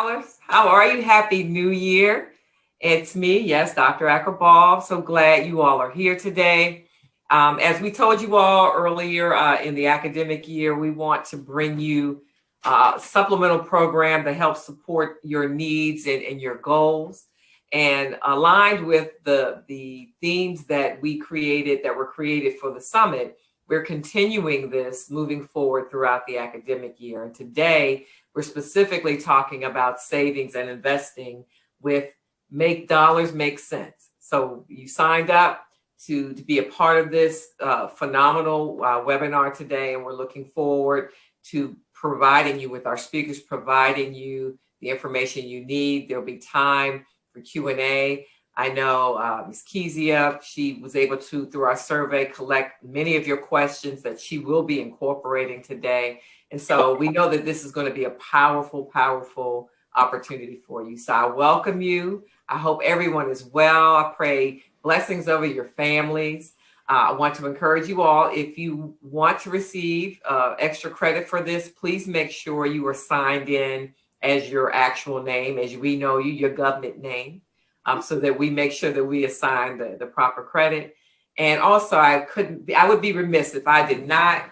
scholars. How are you? Happy New Year. It's me, yes, Dr. Ackerball. So glad you all are here today. As we told you all earlier in the academic year, we want to bring you a supplemental program to help support your needs and your goals. And aligned with the themes that were created for the summit, we're continuing this moving forward throughout the academic year. And today, we're specifically talking about savings and investing with Make Dollars Make Sense. So you signed up to be a part of this phenomenal webinar today, and we're looking forward to providing you with our speakers, providing you the information you need. There'll be time for Q&A. I know Ms. Kezia, she was able to, through our survey, collect many of your questions that she will be incorporating today. And so we know that this is going to be a powerful, powerful opportunity for you. So I welcome you. I hope everyone is well. I pray blessings over your families. I want to encourage you all, if you want to receive extra credit for this, please make sure you are signed in as your actual name, as we know you, your government name. So that we make sure that we assign the proper credit. And also, I would be remiss if I did not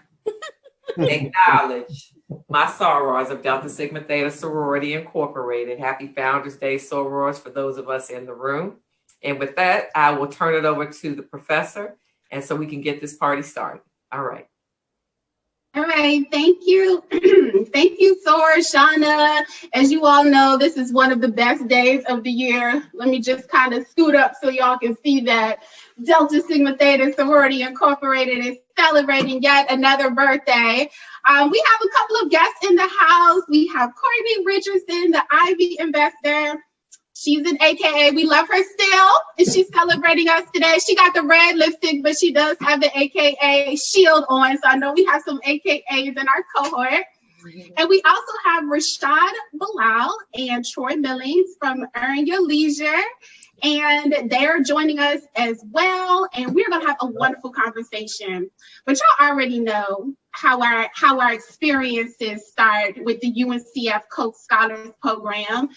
acknowledge my sorors of Delta Sigma Theta Sorority Incorporated. Happy Founders Day, sorors, for those of us in the room. And with that, I will turn it over to the professor, and so we can get this party started. All right. All right, thank you. Thank you, Sora, Shauna. As you all know, this is one of the best days of the year. Let me just kind of scoot up so y'all can see that Delta Sigma Theta Sorority Incorporated is celebrating yet another birthday. We have a couple of guests in the house. We have Courtney Richardson, the Ivy investor. She's an AKA. We love her still, and she's celebrating us today. She got the red lipstick, but she does have the AKA shield on. So I know we have some AKAs in our cohort. And we also have Rashad Bilal and Troy Millings from Earn Your Leisure. And they're joining us as well. And we're going to have a wonderful conversation. But y'all already know how our experiences start with the UNCF Coach Scholars Program.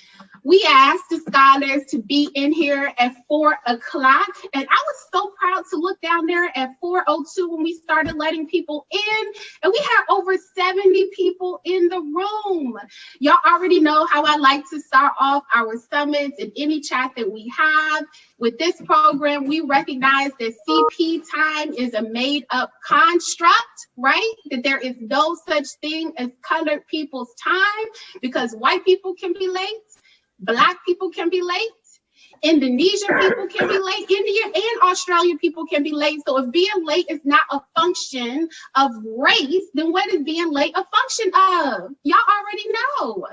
We asked the scholars to be in here at 4 o'clock, and I was so proud to look down there at 4:02 when we started letting people in, and we had over 70 people in the room. Y'all already know how I like to start off our summits in any chat that we have. With this program, we recognize that CP time is a made-up construct, right? That there is no such thing as colored people's time, because white people can be late, Black people can be late, Indonesian people can be late, Indian and Australian people can be late. So if being late is not a function of race, then what is being late a function of? Y'all already know.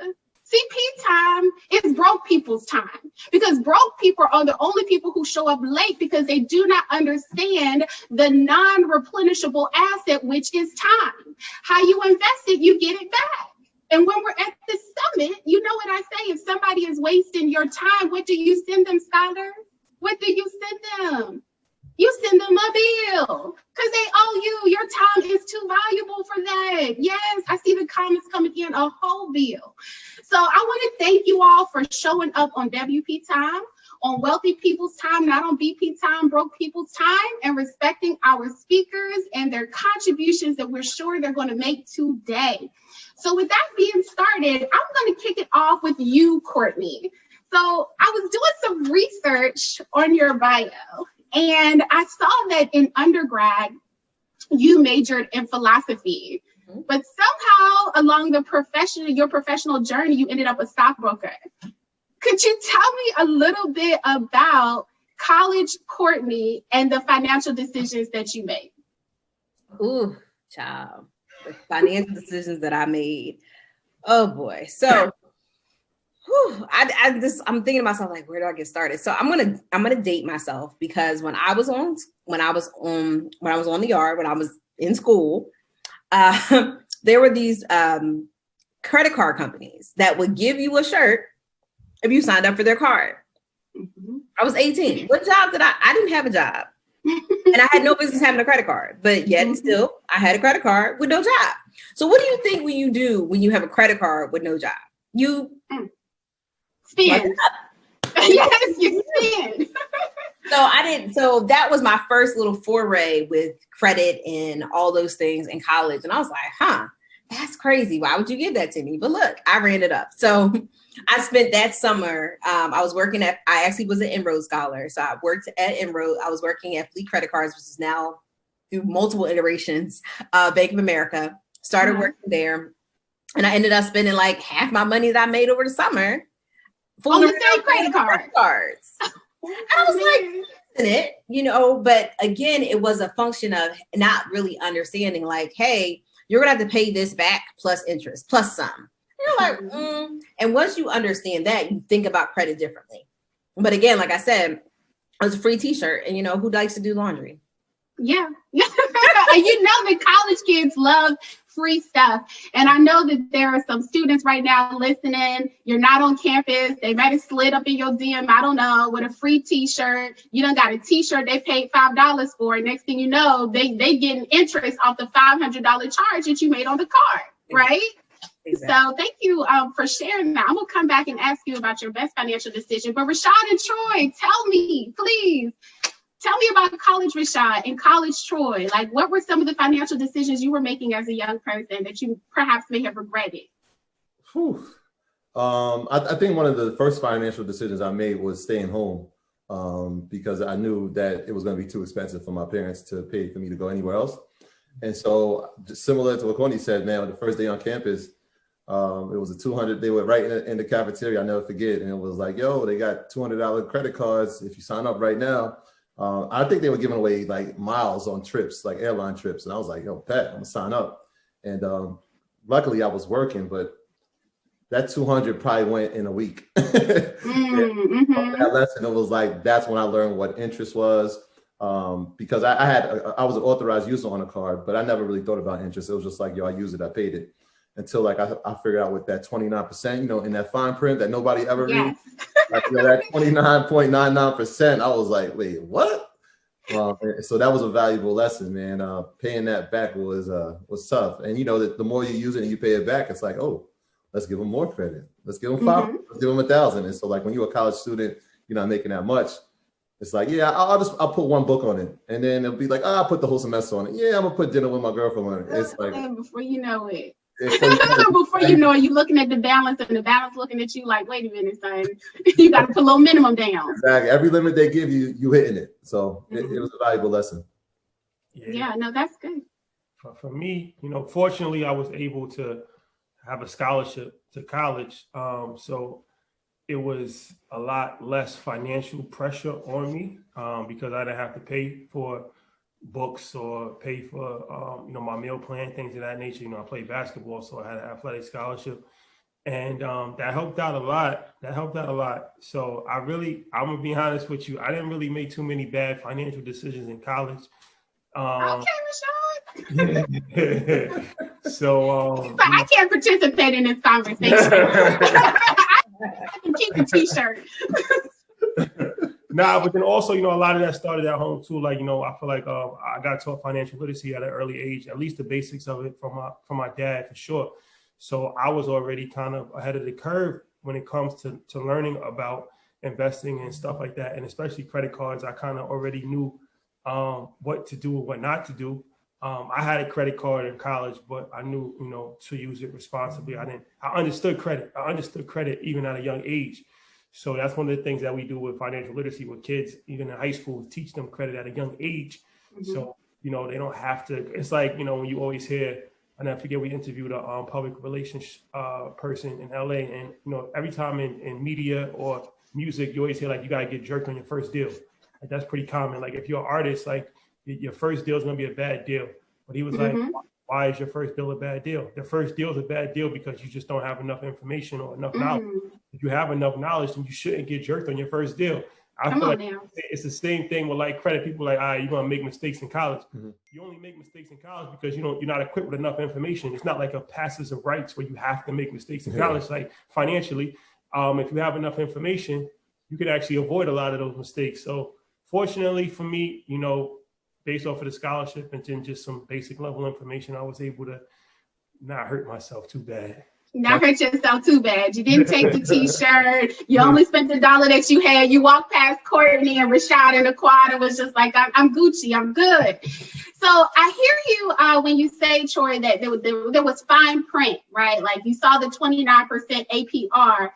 CP time is broke people's time, because broke people are the only people who show up late because they do not understand the non-replenishable asset, which is time. How you invest it, you get it back. And when we're at the summit, you know what I say, if somebody is wasting your time, what do you send them, scholars? What do you send them? You send them a bill because they owe you. Your time is too valuable for that. Yes, I see the comments coming in, a whole bill. So I want to thank you all for showing up on WP time, on wealthy people's time, not on BP time, broke people's time, and respecting our speakers and their contributions that we're sure they're going to make today. So with that being started, I'm going to kick it off with you, Courtney. So I was doing some research on your bio, and I saw that in undergrad, you majored in philosophy, but somehow along your professional journey, you ended up a stockbroker. Could you tell me a little bit about college Courtney and the financial decisions that you made? Ooh, child, the financial decisions that I made. Oh boy. So I'm thinking to myself, like, where do I get started? So I'm gonna date myself, because when I was on the yard, when I was in school, there were these credit card companies that would give you a shirt if you signed up for their card. Mm-hmm. I was 18. What job did I didn't have a job. And I had no business having a credit card, but yet and still I had a credit card with no job. So what do you think when you have a credit card with no job? You Spend. Yes, you spend. So that was my first little foray with credit and all those things in college. And I was like, that's crazy. Why would you give that to me? But look, I ran it up. So I spent that summer. I actually was an Enroad scholar. So I worked at Enroad. I was working at Fleet Credit Cards, which is now through multiple iterations, Bank of America. Started working there. And I ended up spending like half my money that I made over the summer on the same credit cards. And I was like, it, but again, it was a function of not really understanding like, hey, you're going to have to pay this back plus interest, plus some. And you're like, And once you understand that, you think about credit differently. But again, like I said, it was a free t-shirt and who likes to do laundry? Yeah. And the college kids love free stuff. And I know that there are some students right now listening. You're not on campus. They might have slid up in your DM, I don't know, with a free t-shirt. You done got a t-shirt they paid $5 for. Next thing you know, they getting interest off the $500 charge that you made on the card, right? Exactly. So thank you for sharing that. I'm going to come back and ask you about your best financial decision. But Rashad and Troy, tell me, please. Tell me about college, Rashad, and college, Troy. Like, what were some of the financial decisions you were making as a young person that you perhaps may have regretted? I think one of the first financial decisions I made was staying home because I knew that it was going to be too expensive for my parents to pay for me to go anywhere else. And so, just similar to what Connie said, man, the first day on campus, it was a $200. They were right in the cafeteria. I'll never forget. And it was like, yo, they got $200 credit cards if you sign up right now. I think they were giving away like miles on trips, like airline trips. And I was like, yo, Pat, I'm gonna sign up. And luckily I was working, but that 200 probably went in a week. That lesson, it was like, that's when I learned what interest was. Because I was an authorized user on a card, but I never really thought about interest. It was just like, yo, I use it, I paid it. Until like I figured out what that 29%, in that fine print that nobody ever reads. Like, that 29.99%, I was like, wait, what? So that was a valuable lesson, man. Paying that back was tough. And the more you use it and you pay it back, it's like, oh, let's give them more credit. Let's give them $5. Let's give them 1,000. And so like when you're a college student, you're not making that much. It's like, yeah, I'll put one book on it. And then it'll be like, I'll put the whole semester on it. Yeah, I'm gonna put dinner with my girlfriend on it. It's like, before you know it. Before you know it, you're looking at the balance and the balance looking at you like, wait a minute, son, you got to put a little minimum down. Exactly. Every limit they give you, you hitting it. So it was a valuable lesson. Yeah, no, that's good. For me, fortunately, I was able to have a scholarship to college. So it was a lot less financial pressure on me because I didn't have to pay for books or pay for my meal plan, things of that nature. I played basketball, so I had an athletic scholarship, and that helped out a lot. So I'm gonna be honest with you, I didn't really make too many bad financial decisions in college. Okay, Rashad. So I can't participate in this conversation. I can keep the t-shirt. Nah, but then also, a lot of that started at home too. Like, I feel like I got taught financial literacy at an early age, at least the basics of it from my dad for sure. So I was already kind of ahead of the curve when it comes to learning about investing and stuff like that, and especially credit cards. I kind of already knew what to do and what not to do. I had a credit card in college, but I knew, to use it responsibly. I understood credit. I understood credit even at a young age. So that's one of the things that we do with financial literacy with kids, even in high school, teach them credit at a young age. Mm-hmm. So, they don't have to, it's like, when you always hear, and I forget, we interviewed a public relations person in LA, and, every time in media or music, you always hear like, you got to get jerked on your first deal. Like, that's pretty common. Like if you're an artist, like your first deal is going to be a bad deal. But he was like, why is your first deal a bad deal? The first deal is a bad deal because you just don't have enough information or enough knowledge. If you have enough knowledge, then you shouldn't get jerked on your first deal. I feel like it's the same thing with like credit. People are like, you're going to make mistakes in college. Mm-hmm. You only make mistakes in college because you're not equipped with enough information. It's not like a passive rights where you have to make mistakes in college, like financially. If you have enough information, you can actually avoid a lot of those mistakes. So fortunately for me, based off of the scholarship and then just some basic level information, I was able to not hurt myself too bad. Not hurt yourself too bad. You didn't take the t-shirt. You only spent the $1 that you had. You walked past Courtney and Rashad in the quad and was just like, I'm Gucci. I'm good. So I hear you when you say, Troy, that there was fine print, right? Like you saw the 29% APR.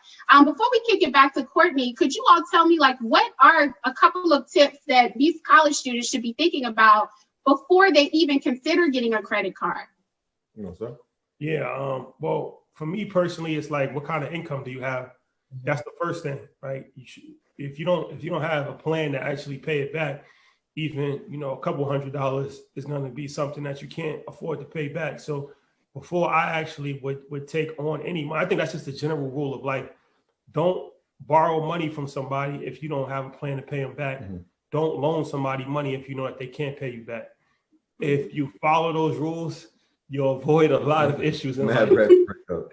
Before we kick it back to Courtney, could you all tell me, like, what are a couple of tips that these college students should be thinking about before they even consider getting a credit card? You know, sir? Yeah. Well, for me personally, it's like, what kind of income do you have? That's the first thing, right? You should, if you don't have a plan to actually pay it back, even, a couple $100 is going to be something that you can't afford to pay back. So before I actually would take on any money, I think that's just a general rule of life. Don't borrow money from somebody if you don't have a plan to pay them back. Mm-hmm. Don't loan somebody money if you know that they can't pay you back. If you follow those rules, you'll avoid a lot of issues in life.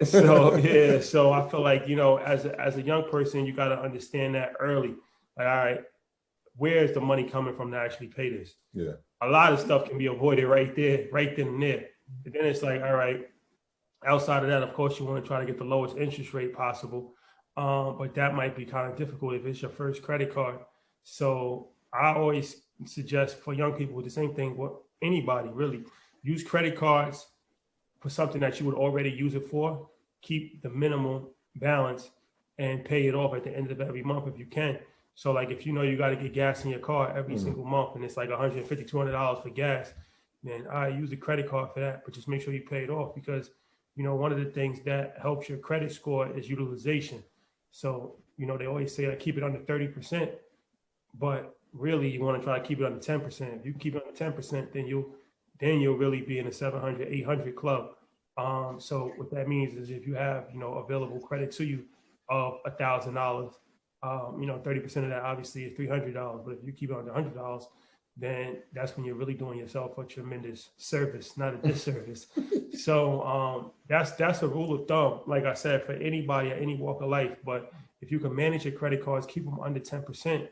So I feel like, as a young person, you got to understand that early. Like, all right, where's the money coming from to actually pay this? Yeah. A lot of stuff can be avoided right then and there. And then it's like, all right, outside of that, of course, you want to try to get the lowest interest rate possible. But that might be kind of difficult if it's your first credit card. So I always suggest for young people, the same thing, anybody really, use credit cards for something that you would already use it for. Keep the minimum balance and pay it off at the end of every month if you can. So like if you know you got to get gas in your car every single month and it's like $150, $200 for gas, then I use the credit card for that, but just make sure you pay it off because, one of the things that helps your credit score is utilization. So, they always say like keep it under 30%, but really you want to try to keep it under 10%. If you keep it under 10%, then you'll really be in the 700, 800 club. So what that means is if you have, available credit to you of $1,000, 30% of that obviously is $300. But if you keep it under $100, then that's when you're really doing yourself a tremendous service, not a disservice. So that's a rule of thumb, like I said, for anybody at any walk of life. But if you can manage your credit cards, keep them under 10%,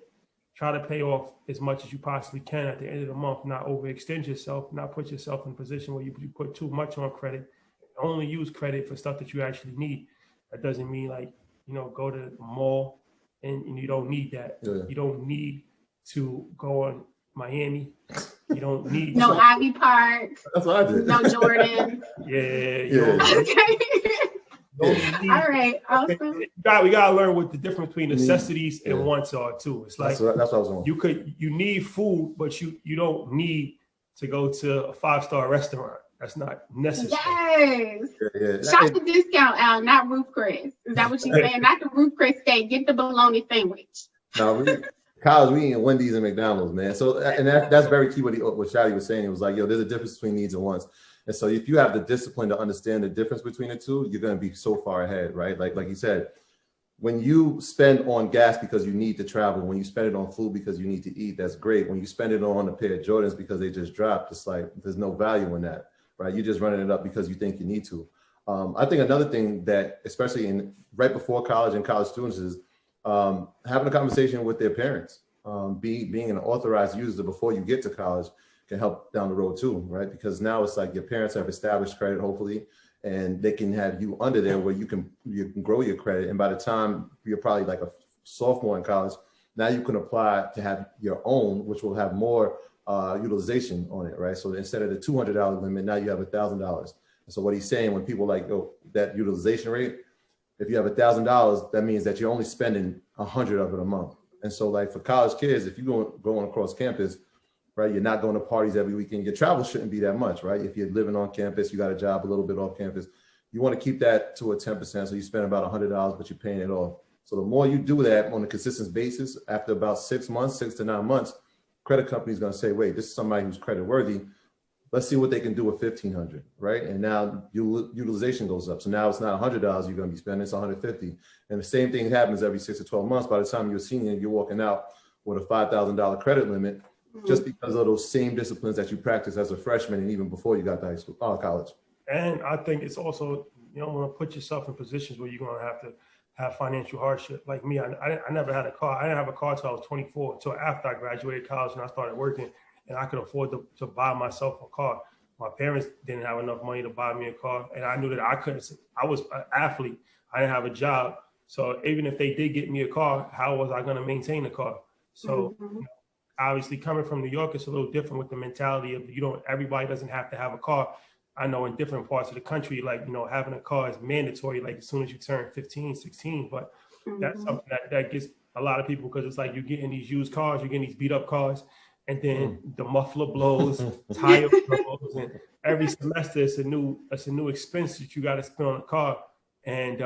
try to pay off as much as you possibly can at the end of the month, not overextend yourself, not put yourself in a position where you put too much on credit. Only use credit for stuff that you actually need. That doesn't mean like, go to the mall and you don't need that. Yeah. You don't need to go on Miami. You don't need no Ivy Park. That's what I did. No Jordan. Yeah. Okay. All right. Awesome. We gotta learn what the difference between necessities and wants are too. It's like that's what I was on. You need food, but you don't need to go to a 5-star restaurant. That's not necessary. Yes. Yeah. Shop the discount out, not Roof Chris. Is that what you're saying? Not the Roof Chris steak. Get the bologna sandwich. No, college, we eating Wendy's and McDonald's, man. So, and that's very key what Shadi was saying. It was like, there's a difference between needs and wants. And so if you have the discipline to understand the difference between the two, you're going to be so far ahead, right? Like you said, when you spend on gas because you need to travel, when you spend it on food because you need to eat, that's great. When you spend it on a pair of Jordans because they just dropped, it's like, there's no value in that, right? You're just running it up because you think you need to. I think another thing that, especially right before college and college students, is having a conversation with their parents. Being an authorized user before you get to college can help down the road too, right? Because now it's like your parents have established credit, hopefully, and they can have you under there where you can grow your credit. And by the time you're probably like a sophomore in college, now you can apply to have your own, which will have more utilization on it, right? So instead of the $200 limit, now you have $1,000. And so what he's saying, when people like, that utilization rate, if you have $1,000, that means that you're only spending 100 of it a month. And so like for college kids, if you're going across campus, right, you're not going to parties every weekend. Your travel shouldn't be that much, right? If you're living on campus, you got a job a little bit off campus, you want to keep that to a 10%. So you spend about $100, but you're paying it off. So the more you do that on a consistent basis, after about 6 to 9 months, credit company is going to say, wait, this is somebody who's credit worthy. Let's see what they can do with $1,500, right? And now utilization goes up. So now it's not $100 you're going to be spending, it's $150. And the same thing happens every 6 to 12 months. By the time you're a senior, you're walking out with a $5,000 credit limit, just because of those same disciplines that you practice as a freshman and even before you got to high school, college. And I think it's also, you don't want to put yourself in positions where you're going to have financial hardship. Like me, I never had a car. I didn't have a car until I was 24, until after I graduated college and I started working. And I could afford to buy myself a car. My parents didn't have enough money to buy me a car, and I knew that I couldn't. I was an athlete. I didn't have a job. So even if they did get me a car, how was I going to maintain the car? So obviously coming from New York, it's a little different with the mentality of, everybody doesn't have to have a car. I know in different parts of the country, like, having a car is mandatory, like as soon as you turn 15, 16, but that's something that gets a lot of people, because it's like you're getting these used cars, you're getting these beat up cars, and then the muffler blows, tire blows, and every semester it's a new expense that you got to spend on a car. And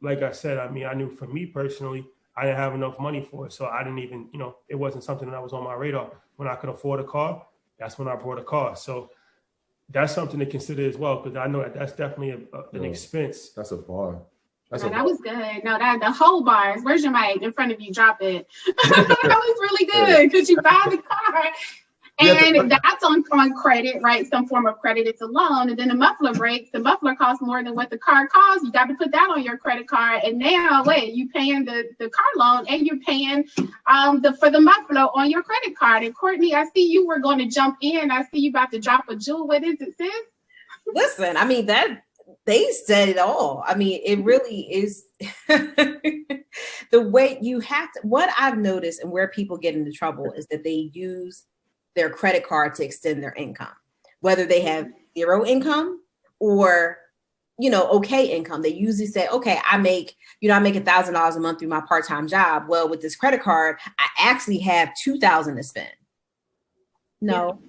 like I said, I mean, I knew for me personally, I didn't have enough money for it. So I didn't even, it wasn't something that was on my radar. When I could afford a car, that's when I bought a car. So that's something to consider as well, because I know that's definitely an expense. That's a bar. That was good. No, the whole bars. Where's your mic? In front of you. Drop it. That was really good, because you buy the car. And that's on credit, right? Some form of credit. It's a loan. And then the muffler breaks. The muffler costs more than what the car costs. You got to put that on your credit card. And now, you paying the car loan, and you're paying for the muffler on your credit card. And Courtney, I see you were going to jump in. I see you about to drop a jewel. What is it, sis? Listen, I mean, they said it all. I mean, it really is the way you have to. What I've noticed and where people get into trouble is that they use their credit card to extend their income, whether they have zero income or, okay income. They usually say, okay, I make $1,000 a month through my part-time job. Well, with this credit card, I actually have $2,000 to spend. No.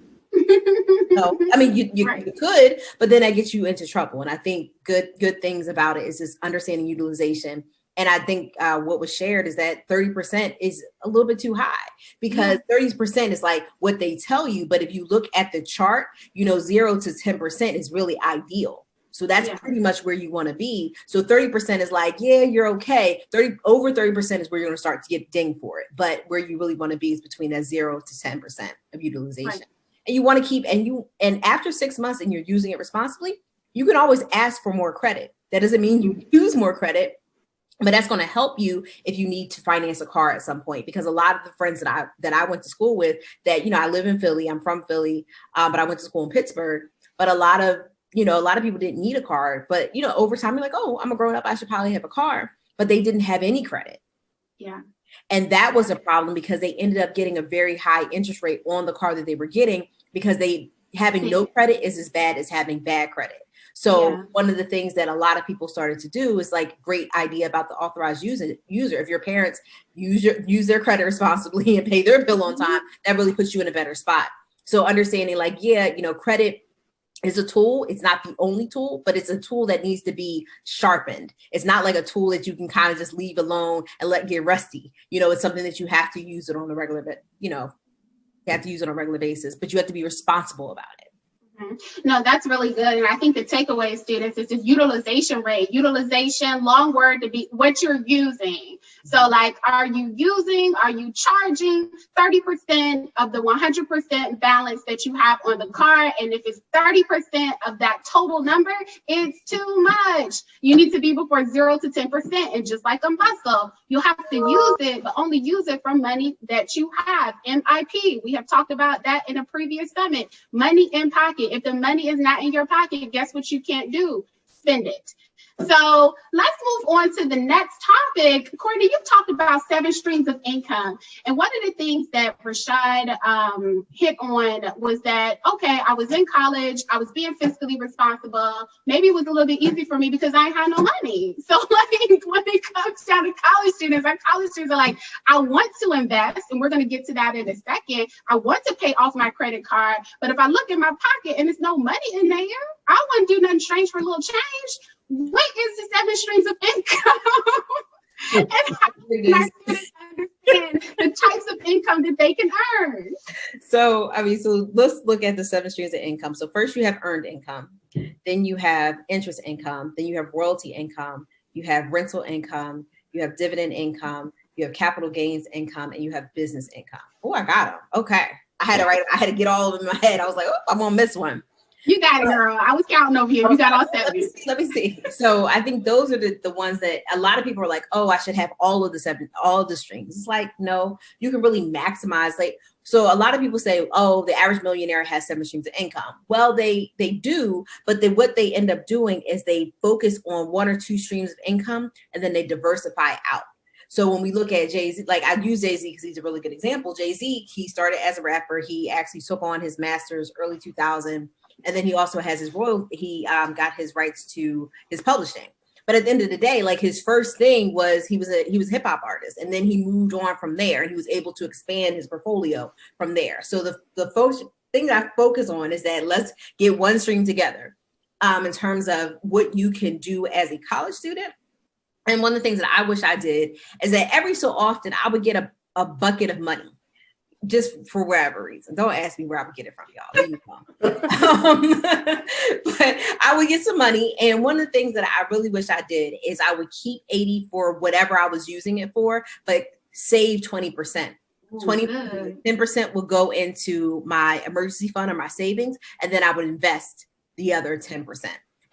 No, I mean, you could, but then that gets you into trouble. And I think good things about it is just understanding utilization. And I think what was shared is that 30% is a little bit too high, because 30% is like what they tell you. But if you look at the chart, 0 to 10% is really ideal. So that's pretty much where you want to be. So 30% is like, yeah, you're okay. Over 30% is where you're going to start to get dinged for it. But where you really want to be is between that 0 to 10% of utilization. Right. And you want to keep, and after 6 months and you're using it responsibly, you can always ask for more credit. That doesn't mean you use more credit, but that's going to help you if you need to finance a car at some point. Because a lot of the friends that I went to school with, that, I live in Philly, I'm from Philly, but I went to school in Pittsburgh. But a lot of people didn't need a car. But, over time, you're like, oh, I'm a grown up, I should probably have a car. But they didn't have any credit. Yeah. And that was a problem, because they ended up getting a very high interest rate on the car that they were getting, because having no credit is as bad as having bad credit. So one of the things that a lot of people started to do is, like, great idea about the authorized user. If your parents use their credit responsibly and pay their bill on time, that really puts you in a better spot. So understanding, like, credit is a tool. It's not the only tool, but it's a tool that needs to be sharpened. It's not like a tool that you can kind of just leave alone and let get rusty. It's something that you have to use it on a regular, you have to use it on a regular basis, but you have to be responsible about it. No, that's really good. And I think the takeaway, students, is the utilization rate. Utilization, long word to be what you're using. So, like, are you charging 30% of the 100% balance that you have on the car? And if it's 30% of that total number, it's too much. You need to be before 0 to 10%. And just like a muscle, you have to use it, but only use it from money that you have. MIP, we have talked about that in a previous summit. Money in pocket. If the money is not in your pocket, guess what you can't do? Spend it. So let's move on to the next topic. Courtney, you talked about 7 streams of income. And one of the things that Rashad hit on was that, okay, I was in college, I was being fiscally responsible. Maybe it was a little bit easy for me because I had no money. So, like, when it comes down to college students, our college students are like, I want to invest, and we're going to get to that in a second. I want to pay off my credit card, but if I look in my pocket and there's no money in there, I wouldn't do nothing strange for a little change. What is the 7 streams of income? And how can I understand the types of income that they can earn? So let's look at the 7 streams of income. So first you have earned income, then you have interest income, then you have royalty income, you have rental income, you have dividend income, you have capital gains income, and you have business income. Oh, I got them. Okay. I had to get all of them in my head. I was like, oh, I'm going to miss one. You got it, girl. I was counting over here. You got all 7. Let me see. So I think those are the ones that a lot of people are like, oh, I should have all of the 7, all of the streams. It's like, no, you can really maximize. Like, So a lot of people say, oh, the average millionaire has 7 streams of income. Well, they do, but what they end up doing is they focus on 1 or 2 streams of income, and then they diversify out. So when we look at Jay-Z, like I use Jay-Z because he's a really good example. Jay-Z, he started as a rapper. He actually took on his master's early 2000. And then he also has his he got his rights to his publishing. But at the end of the day, like his first thing was he was a hip hop artist, and then he moved on from there, and he was able to expand his portfolio from there. So the thing that I focus on is that let's get 1 stream together in terms of what you can do as a college student. And one of the things that I wish I did is that every so often I would get a bucket of money. Just for whatever reason. Don't ask me where I would get it from, y'all. But I would get some money. And one of the things that I really wish I did is I would keep 80 for whatever I was using it for, but save 20%. 10% will go into my emergency fund or my savings, and then I would invest the other 10%.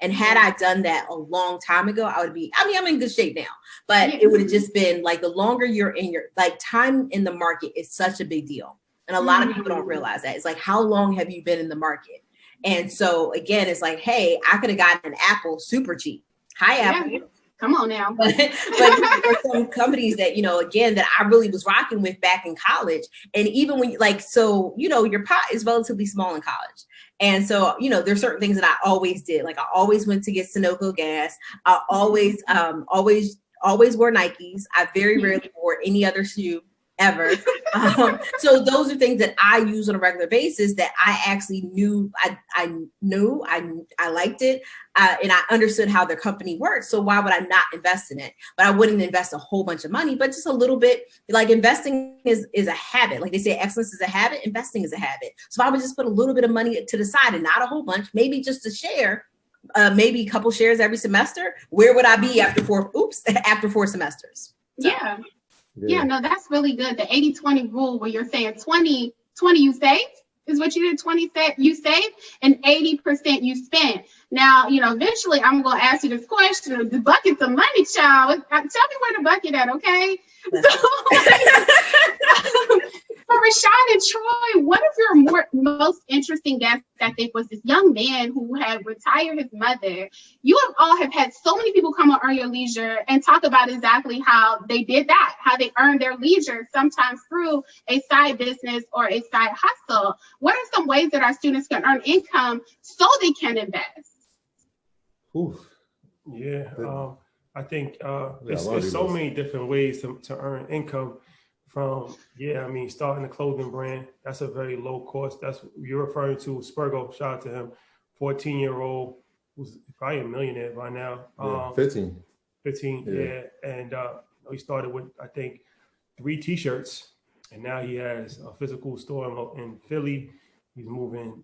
And had I done that a long time ago, I'm in good shape now, but it would have just been like the longer you're in your, like time in the market is such a big deal. And a lot of people don't realize that. It's like, how long have you been in the market? And so again, it's like, hey, I could have gotten an Apple super cheap. Hi, Apple. Yeah. Come on now. But there's some companies that, again, that I really was rocking with back in college. And even when your pot is relatively small in college. And so, there's certain things that I always did. Like I always went to get Sunoco gas. I always wore Nikes. I very rarely wore any other shoe ever. So those are things that I use on a regular basis that I actually knew. I liked it. And I understood how their company worked. So why would I not invest in it? But I wouldn't invest a whole bunch of money, but just a little bit. Like investing is a habit. Like they say, excellence is a habit. Investing is a habit. So I would just put a little bit of money to the side and not a whole bunch, maybe just a share, maybe a couple shares every semester. Where would I be after 4 semesters? So. Yeah, no, that's really good. The 80-20 rule where you're saying 20 you save is what you did, 20 you save and 80% you spend. Now, eventually I'm going to ask you this question, the bucket's of money, child. Tell me where the bucket at, okay? For Rashawn and Troy, one of your most interesting guests, I think, was this young man who had retired his mother. You all have had so many people come on Earn Your Leisure and talk about exactly how they did that, how they earned their leisure, sometimes through a side business or a side hustle. What are some ways that our students can earn income so they can invest? Yeah, I think there's so many different ways to earn income. Starting a clothing brand, that's a very low cost. That's what you're referring to. Spurgo, shout out to him, 14-year-old, who's probably a millionaire by now. 15, yeah. And he started with, I think, 3 T-shirts, and now he has a physical store in Philly. He's moving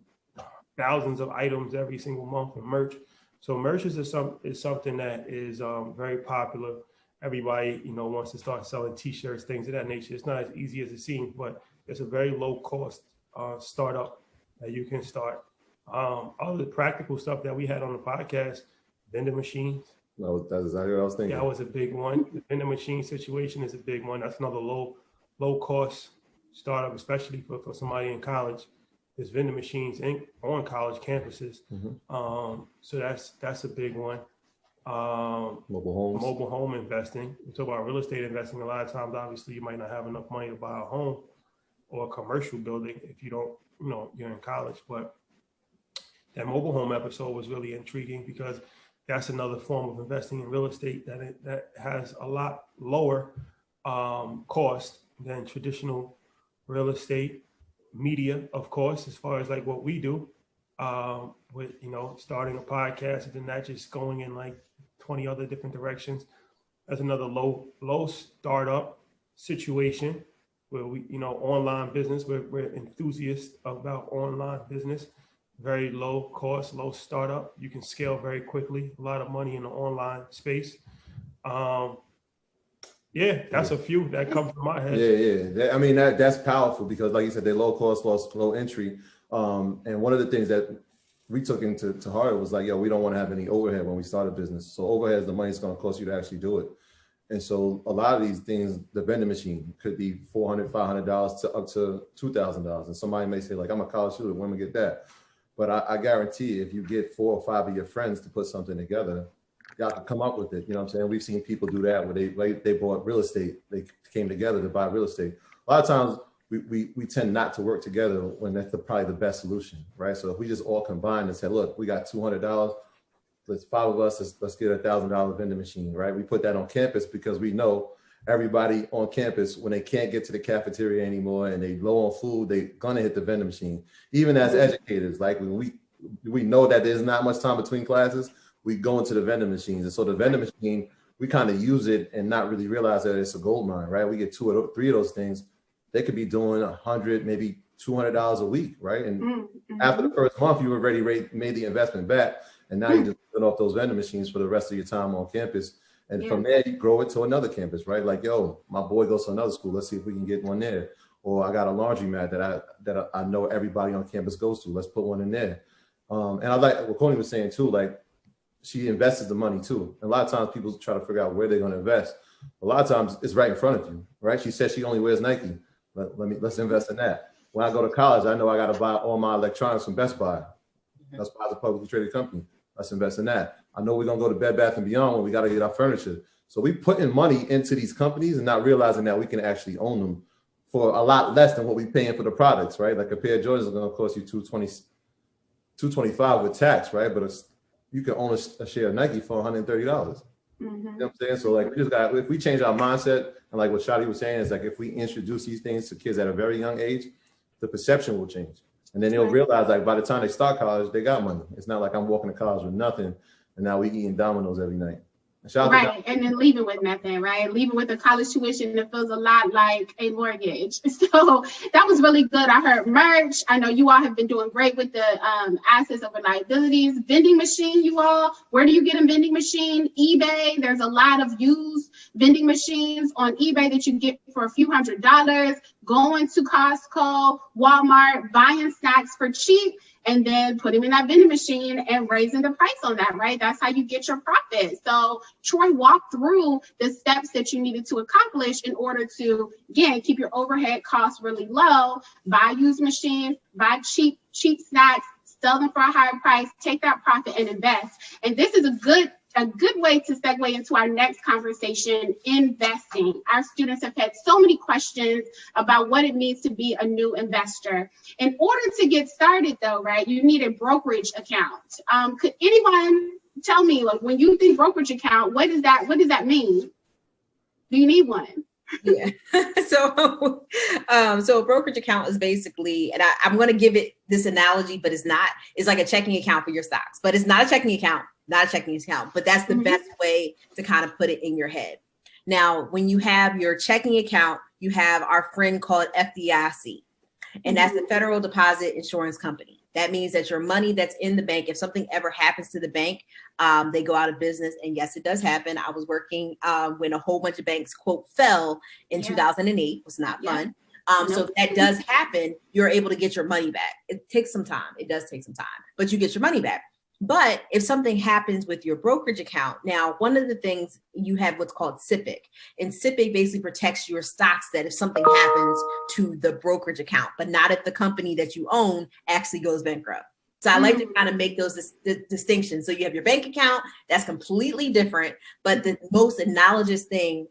thousands of items every single month in merch. So merch is something that is very popular. Everybody, wants to start selling T-shirts, things of that nature. It's not as easy as it seems, but it's a very low cost startup that you can start. Other practical stuff that we had on the podcast, vending machines. No, that's exactly what I was thinking. That was a big one. The vending machine situation is a big one. That's another low cost startup, especially for somebody in college. There's vending machines on college campuses. Mm-hmm. So that's a big one. Mobile home investing. We talk about real estate investing. A lot of times, obviously, you might not have enough money to buy a home or a commercial building if you don't, you're in college. But that mobile home episode was really intriguing because that's another form of investing in real estate that has a lot lower cost than traditional real estate. Media, of course, as far as like what we do with, starting a podcast and then that just going in like 20 other different directions. That's another low startup situation where we, online business, we're enthusiasts about online business, very low cost, low startup. You can scale very quickly, a lot of money in the online space. That's a few that come from my head. Yeah. That's powerful because like you said, they're low cost, low entry. And one of the things that we took into heart was like, we don't want to have any overhead when we start a business. So overhead is the money it's going to cost you to actually do it. And so a lot of these things, the vending machine could be $400, $500 to up to $2,000. And somebody may say like, I'm a college student, when we get that? But I guarantee if you get 4 or 5 of your friends to put something together, y'all can come up with it. You know what I'm saying? We've seen people do that where they bought real estate. They came together to buy real estate. A lot of times we tend not to work together when that's probably the best solution, right? So if we just all combine and say, look, we got $200, let's 5 of us, let's get a $1,000 vending machine, right? We put that on campus because we know everybody on campus, when they can't get to the cafeteria anymore and they low on food, they're gonna hit the vending machine. Even as educators, like when we know that there's not much time between classes, we go into the vending machines. And so the vending machine, we kind of use it and not really realize that it's a gold mine, right? We get 2 or 3 of those things. They could be doing $100, maybe $200 a week, right? And after the first month, you already made the investment back. And now you just put off those vending machines for the rest of your time on campus. And from there, you grow it to another campus, right? Like, yo, my boy goes to another school. Let's see if we can get one there. Or I got a laundromat that I know everybody on campus goes to. Let's put one in there. And I like what Coney was saying too, like she invested the money too. And a lot of times people try to figure out where they're going to invest. A lot of times it's right in front of you, right? She said she only wears Nike. Let's invest in that. When I go to college, I know I got to buy all my electronics from Best Buy. That's why it's a publicly traded company. Let's invest in that. I know we're going to go to Bed Bath & Beyond when we got to get our furniture. So we putting money into these companies and not realizing that we can actually own them for a lot less than what we're paying for the products, right? Like a pair of Jordans is going to cost you $225 with tax, right? But you can own a share of Nike for $130. You know what I'm saying? So like we just got, if we change our mindset, and like what Shadi was saying is like if we introduce these things to kids at a very young age, the perception will change. And then they'll realize like by the time they start college, they got money. It's not like I'm walking to college with nothing and now we eating Domino's every night. Right, and then leaving with nothing, right? Leaving with a college tuition that feels a lot like a mortgage. So that was really good. I heard merch. I know you all have been doing great with the assets over liabilities. Vending machine, you all. Where do you get a vending machine? eBay. There's a lot of used vending machines on eBay that you get for a few $100s. Going to Costco, Walmart, buying snacks for cheap, and then putting them in that vending machine and raising the price on that, right? That's how you get your profit. So Troy walked through the steps that you needed to accomplish in order to, again, keep your overhead costs really low, buy used machines, buy cheap snacks, sell them for a higher price, take that profit and invest. And this is a good way to segue into our next conversation, investing. Our students have had so many questions about what it means to be a new investor. In order to get started though, right, you need a brokerage account. Could anyone tell me, like, when you think brokerage account, what does that mean? Do you need one? Yeah. So a brokerage account is basically, and I'm going to give it this analogy, but it's like a checking account for your stocks, but it's not a checking account, but that's the best way to kind of put it in your head. Now, when you have your checking account, you have our friend called FDIC, and that's the Federal Deposit Insurance Company. That means that your money that's in the bank, if something ever happens to the bank, they go out of business. And yes, it does happen. I was working when a whole bunch of banks, quote, fell in 2008. It was not fun. So that does happen. You're able to get your money back. It takes some time. It does take some time, but you get your money back. But if something happens with your brokerage account, now, one of the things you have what's called SIPC, and SIPC basically protects your stocks that if something happens to the brokerage account, but not if the company that you own actually goes bankrupt. So I like to kind of make those distinctions. So you have your bank account, that's completely different, but the most analogous thing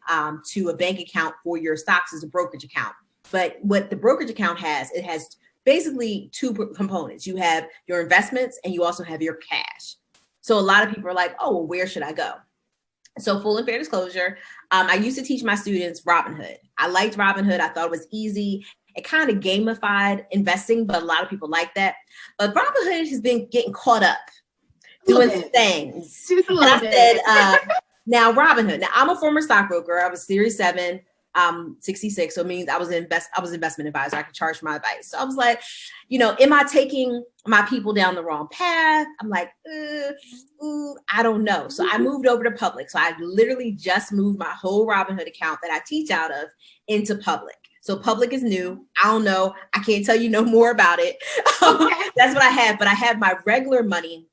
to a bank account for your stocks is a brokerage account. But what the brokerage account has, it has basically 2 components. You have your investments and you also have your cash. So a lot of people are like, oh, well, where should I go? So full and fair disclosure, I used to teach my students Robinhood. I liked Robinhood. I thought it was easy. It kind of gamified investing, but a lot of people like that. But Robinhood has been getting caught up doing some things. And I said, now Robinhood. Now I'm a former stockbroker. I was Series 7. 66. So it means I was investment advisor. I could charge for my advice. So I was like, am I taking my people down the wrong path? I'm like, I don't know. So I moved over to Public. So I literally just moved my whole Robinhood account that I teach out of into Public. So Public is new. I don't know. I can't tell you no more about it. That's what I have. But I have my regular money,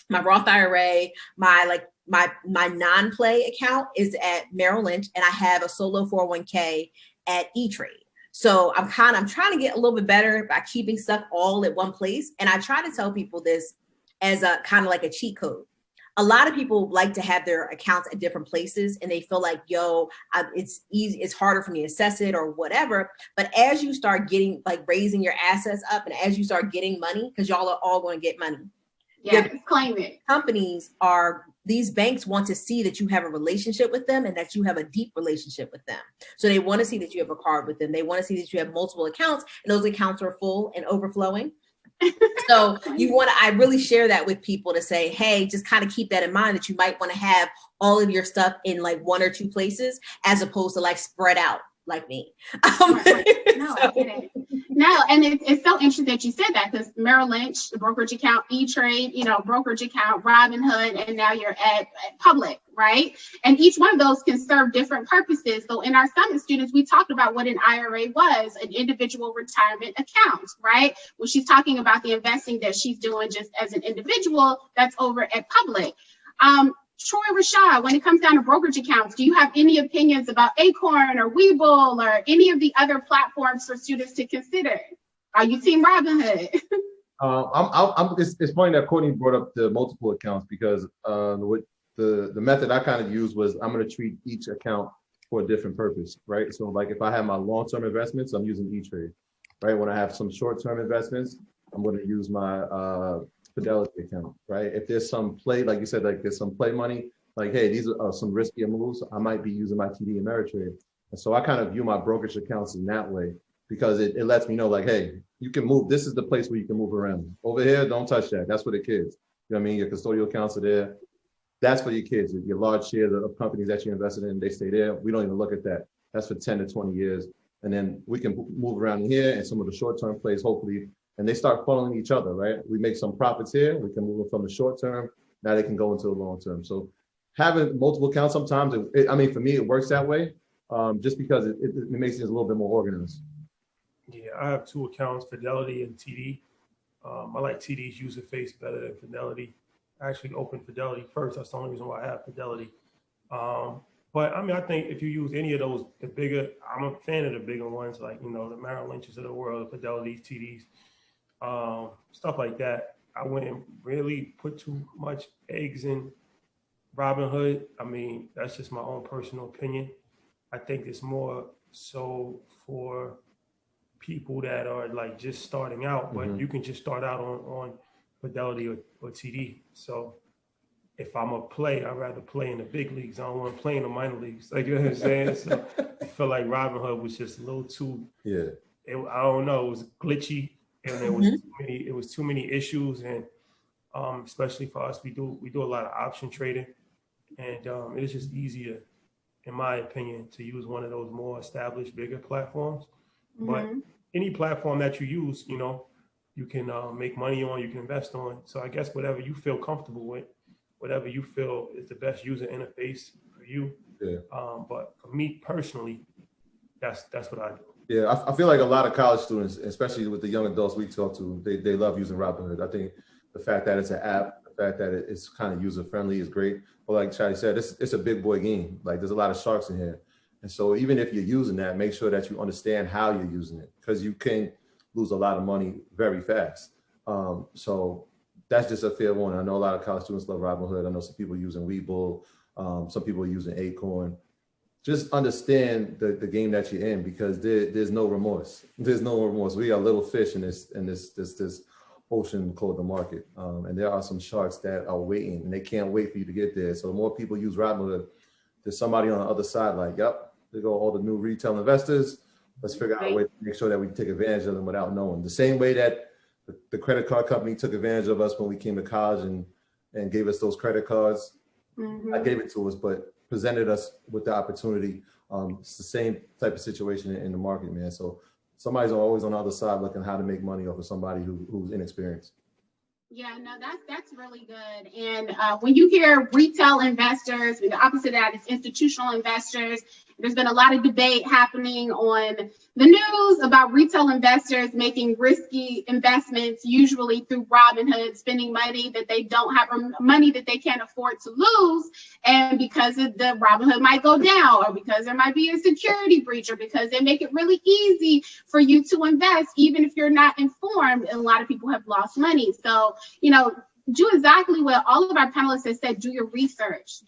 my Roth IRA, my my non-play account is at Merrill Lynch, and I have a solo 401k at E-Trade. So I'm trying to get a little bit better by keeping stuff all at one place. And I try to tell people this as a kind of like a cheat code. A lot of people like to have their accounts at different places, and they feel like, it's easy, it's harder for me to assess it or whatever. But as you start getting, like, raising your assets up, and as you start getting money, because y'all are all going to get money. Yeah, claim it. These banks want to see that you have a relationship with them and that you have a deep relationship with them. So they want to see that you have a card with them. They want to see that you have multiple accounts, and those accounts are full and overflowing. So I really share that with people to say, hey, just kind of keep that in mind, that you might want to have all of your stuff in like one or two places as opposed to like spread out like me. Right. No, I get it. No, and it's so interesting that you said that, because Merrill Lynch, the brokerage account, E-Trade, brokerage account, Robinhood, and now you're at Public, right? And each one of those can serve different purposes. So in our summit students, we talked about what an IRA was, an individual retirement account, right? When she's talking about the investing that she's doing just as an individual, that's over at Public. Troy Rashad, when it comes down to brokerage accounts, do you have any opinions about Acorn or Webull or any of the other platforms for students to consider? Are you team Robinhood? It's funny that Courtney brought up the multiple accounts, because the method I kind of used was, I'm going to treat each account for a different purpose, right? So like if I have my long-term investments, I'm using E-Trade, right? When I have some short-term investments, I'm going to use my Fidelity account, right? If there's some play, like you said, like there's some play money, like, hey, these are some riskier moves, I might be using my TD Ameritrade. And so I kind of view my brokerage accounts in that way, because it lets me know, like, hey, you can move, this is the place where you can move around. Over here, don't touch that. That's for the kids. You know what I mean? Your custodial accounts are there. That's for your kids. Your large shares of companies that you invested in, they stay there. We don't even look at that. That's for 10 to 20 years. And then we can move around here, and some of the short-term plays, hopefully, and they start following each other, right? We make some profits here. We can move them from the short term. Now they can go into the long term. So having multiple accounts, sometimes, for me, it works that way, just because it makes things a little bit more organized. Yeah, I have two accounts, Fidelity and TD. I like TD's user face better than Fidelity. I actually opened Fidelity first. That's the only reason why I have Fidelity. But I think if you use any of those, I'm a fan of the bigger ones, like, the Merrill Lynch's of the world, the Fidelities, TDs. Stuff like that. I wouldn't really put too much eggs in Robinhood. That's just my own personal opinion. I think it's more so for people that are like just starting out, but you can just start out on Fidelity or TD. So if I'm a play, I'd rather play in the big leagues. I don't want to play in the minor leagues. Like, you know what I'm saying? So I feel like Robinhood was just a little too, I don't know, it was glitchy. And it was too many issues, and especially for us, we do a lot of option trading, and it is just easier, in my opinion, to use one of those more established, bigger platforms. But any platform that you use, you can make money on, you can invest on. So I guess whatever you feel comfortable with, whatever you feel is the best user interface for you. Yeah. But for me personally, that's what I do. Yeah, I feel like a lot of college students, especially with the young adults we talk to, they love using Robinhood. I think the fact that it's an app, the fact that it's kind of user friendly is great. But like Shadi said, it's a big boy game. Like, there's a lot of sharks in here. And so even if you're using that, make sure that you understand how you're using it, because you can lose a lot of money very fast. So that's just a fair one. I know a lot of college students love Robinhood. I know some people using Webull, some people are using Acorn. Just understand the game that you're in, because there's no remorse. There's no remorse. We are little fish in this ocean called the market. And there are some sharks that are waiting, and they can't wait for you to get there. So the more people use Robinhood, there's somebody on the other side like, yep, there go all the new retail investors. Let's figure out a way to make sure that we take advantage of them without knowing. The same way that the credit card company took advantage of us when we came to college and gave us those credit cards. I gave it to us, but presented us with the opportunity. It's the same type of situation in the market, man. So somebody's always on the other side looking how to make money off of somebody who's inexperienced. Yeah, no, that's really good. And when you hear retail investors, the opposite of that is institutional investors, There's been a lot of debate happening on the news about retail investors making risky investments, usually through Robinhood, spending money that they don't have, or money that they can't afford to lose. And because of the Robinhood might go down, or because there might be a security breach, or because they make it really easy for you to invest, even if you're not informed, a lot of people have lost money. So, do exactly what all of our panelists have said. Do your research.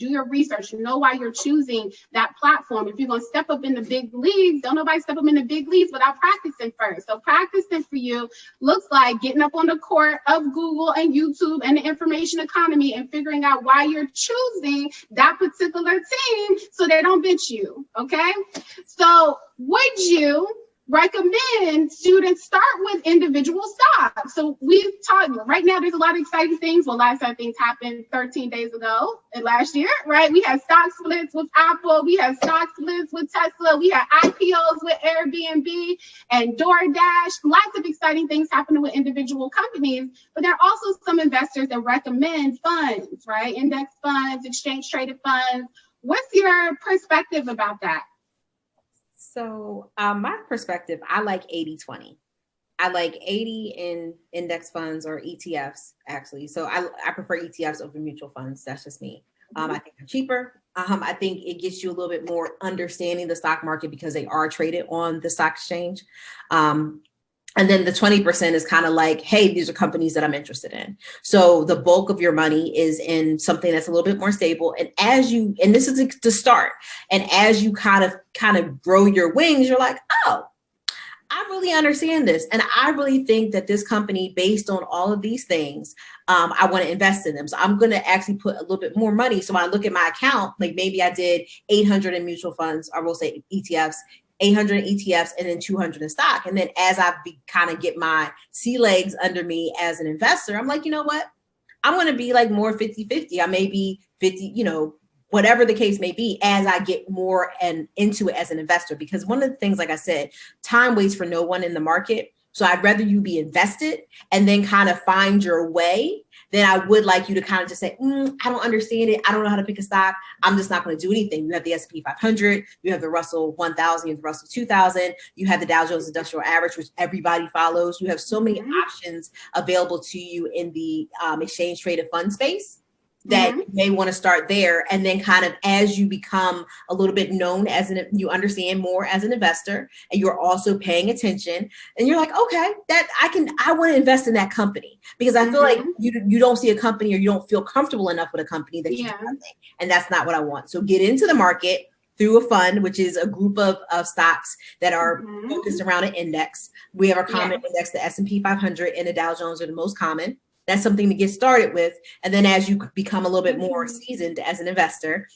Know why you're choosing that platform. If you're going to step up in the big leagues, don't nobody step up in the big leagues without practicing first. So practicing for you looks like getting up on the court of Google and YouTube and the information economy and figuring out why you're choosing that particular team so they don't bitch you, okay? So would you recommend students start with individual stocks? So we've talked, right now there's a lot of exciting things. Well, a lot of exciting things happened 13 days ago and last year, right? We had stock splits with Apple, we had stock splits with Tesla, we had IPOs with Airbnb and DoorDash. Lots of exciting things happening with individual companies, but there are also some investors that recommend funds, right? Index funds, exchange traded funds. What's your perspective about that? So my perspective, I like 80-20. I like 80 in index funds or ETFs, actually. So I prefer ETFs over mutual funds. That's just me. I think they're cheaper. I think it gets you a little bit more understanding the stock market because they are traded on the stock exchange. And then the 20% is kind of like, hey, these are companies that I'm interested in. So the bulk of your money is in something that's a little bit more stable. And and this is the start. And as you kind of grow your wings, you're like, oh, I really understand this. And I really think that this company, based on all of these things, I want to invest in them. So I'm going to actually put a little bit more money. So when I look at my account, like maybe I did 800 in mutual funds, or we'll say ETFs, 800 ETFs, and then 200 in stock. And then as I kind of get my sea legs under me as an investor, I'm like, you know what? I'm going to be like more 50-50. I may be 50, whatever the case may be, as I get more and into it as an investor. Because one of the things, like I said, time waits for no one in the market. So I'd rather you be invested and then kind of find your way than I would like you to kind of just say, I don't understand it. I don't know how to pick a stock. I'm just not going to do anything. You have the S&P 500, you have the Russell 1000, you have the Russell 2000, you have the Dow Jones Industrial Average, which everybody follows. You have so many options available to you in the exchange traded fund space that you may want to start there. And then kind of as you become a little bit known you understand more as an investor, and you're also paying attention, and you're like, okay, I want to invest in that company, because I feel like you don't see a company, or you don't feel comfortable enough with a company that you do nothing. And that's not what I want. So get into the market through a fund, which is a group of stocks that are focused around an index. We have our common index, the S&P 500 and the Dow Jones are the most common. That's something to get started with. And then as you become a little bit more seasoned as an investor,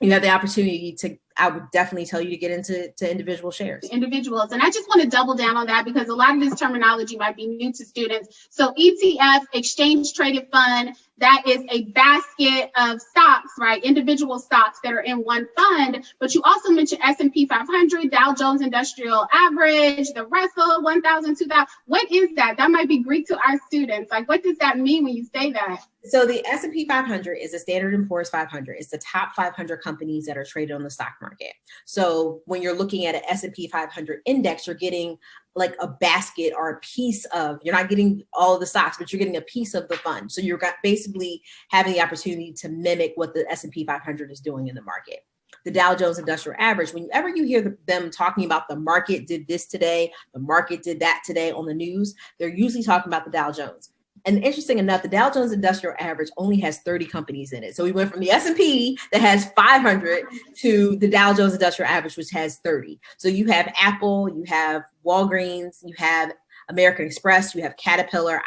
you have the opportunity I would definitely tell you to get into individual shares. Individuals. And I just want to double down on that, because a lot of this terminology might be new to students. So ETF, exchange traded fund, that is a basket of stocks, right? Individual stocks that are in one fund. But you also mentioned S&P 500, Dow Jones Industrial Average, the Russell 1000, 2000. What is that? That might be Greek to our students. Like, what does that mean when you say that? So the S&P 500 is a Standard & Poor's 500. It's the top 500 companies that are traded on the stock market. So when you're looking at an S&P 500 index, you're getting like a basket or a piece of, you're not getting all of the stocks, but you're getting a piece of the fund. So you're basically having the opportunity to mimic what the S&P 500 is doing in the market. The Dow Jones Industrial Average, whenever you hear them talking about the market did this today, the market did that today on the news, they're usually talking about the Dow Jones. And interesting enough, the Dow Jones Industrial Average only has 30 companies in it. So we went from the S&P that has 500 to the Dow Jones Industrial Average, which has 30. So you have Apple, you have Walgreens, you have American Express, you have Caterpillar,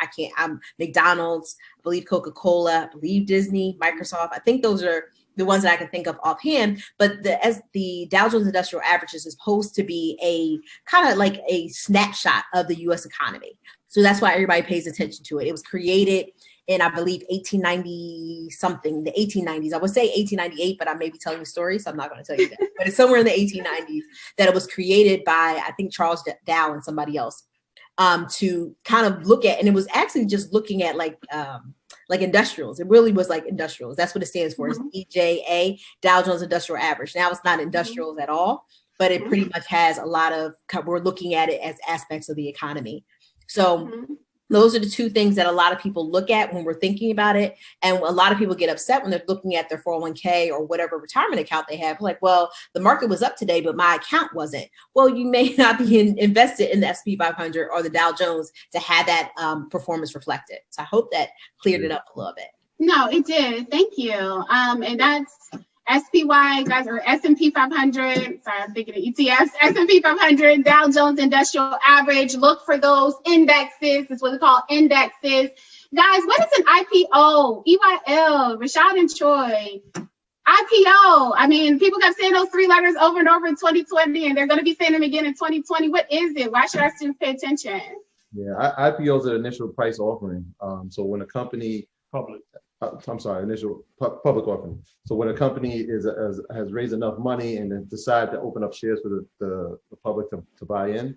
McDonald's, I believe Coca-Cola, I believe Disney, Microsoft. I think those are the ones that I can think of offhand. But the Dow Jones Industrial Average is supposed to be a kind of like a snapshot of the U.S. economy. So that's why everybody pays attention to it. It was created in, I believe, 1890 something, the 1890s. I would say 1898, but I may be telling you stories, so I'm not going to tell you that. But it's somewhere in the 1890s that it was created by, I think, Charles Dow and somebody else, to kind of look at, and it was actually just looking at like like industrials. It really was like industrials. That's what it stands for. It's DJA, Dow Jones Industrial Average. Now it's not industrials at all, but it pretty much has a lot of, we're looking at it as aspects of the economy. So those are the two things that a lot of people look at when we're thinking about it. And a lot of people get upset when they're looking at their 401k or whatever retirement account they have. Like, well, the market was up today, but my account wasn't. Well, you may not be invested in the S&P 500 or the Dow Jones to have that performance reflected. So I hope that cleared it up a little bit. No, it did. Thank you. And that's SPY, guys, or S&P 500. Sorry, I'm thinking of ETFs. S&P 500, Dow Jones Industrial Average. Look for those indexes. That's what they call indexes. Guys, what is an IPO? EYL, Rashad and Troy. IPO. I mean, people kept saying those three letters over and over in 2020, and they're going to be saying them again in 2020. What is it? Why should our students pay attention? Yeah, IPO is an initial price offering. So when a company initial public offering. So when a company has raised enough money and then decide to open up shares for the public to buy in,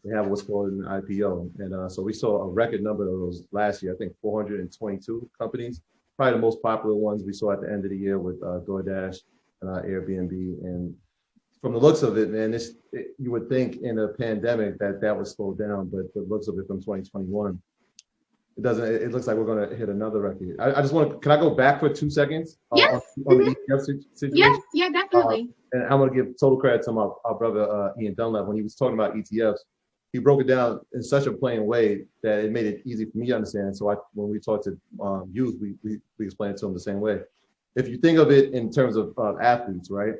they have what's called an IPO. And so we saw a record number of those last year. I think 422 companies, probably the most popular ones we saw at the end of the year with DoorDash, Airbnb. And from the looks of it, man, you would think in a pandemic that would slow down, but the looks of it from 2021, it doesn't. It looks like we're going to hit another record. I just want to. Can I go back for 2 seconds? Yes. On the ETF situation? Yes. Yeah. Definitely. And I'm going to give total credit to our brother Ian Dunlap when he was talking about ETFs. He broke it down in such a plain way that it made it easy for me to understand. So when we talked to youth, we explained it to them the same way. If you think of it in terms of athletes, right?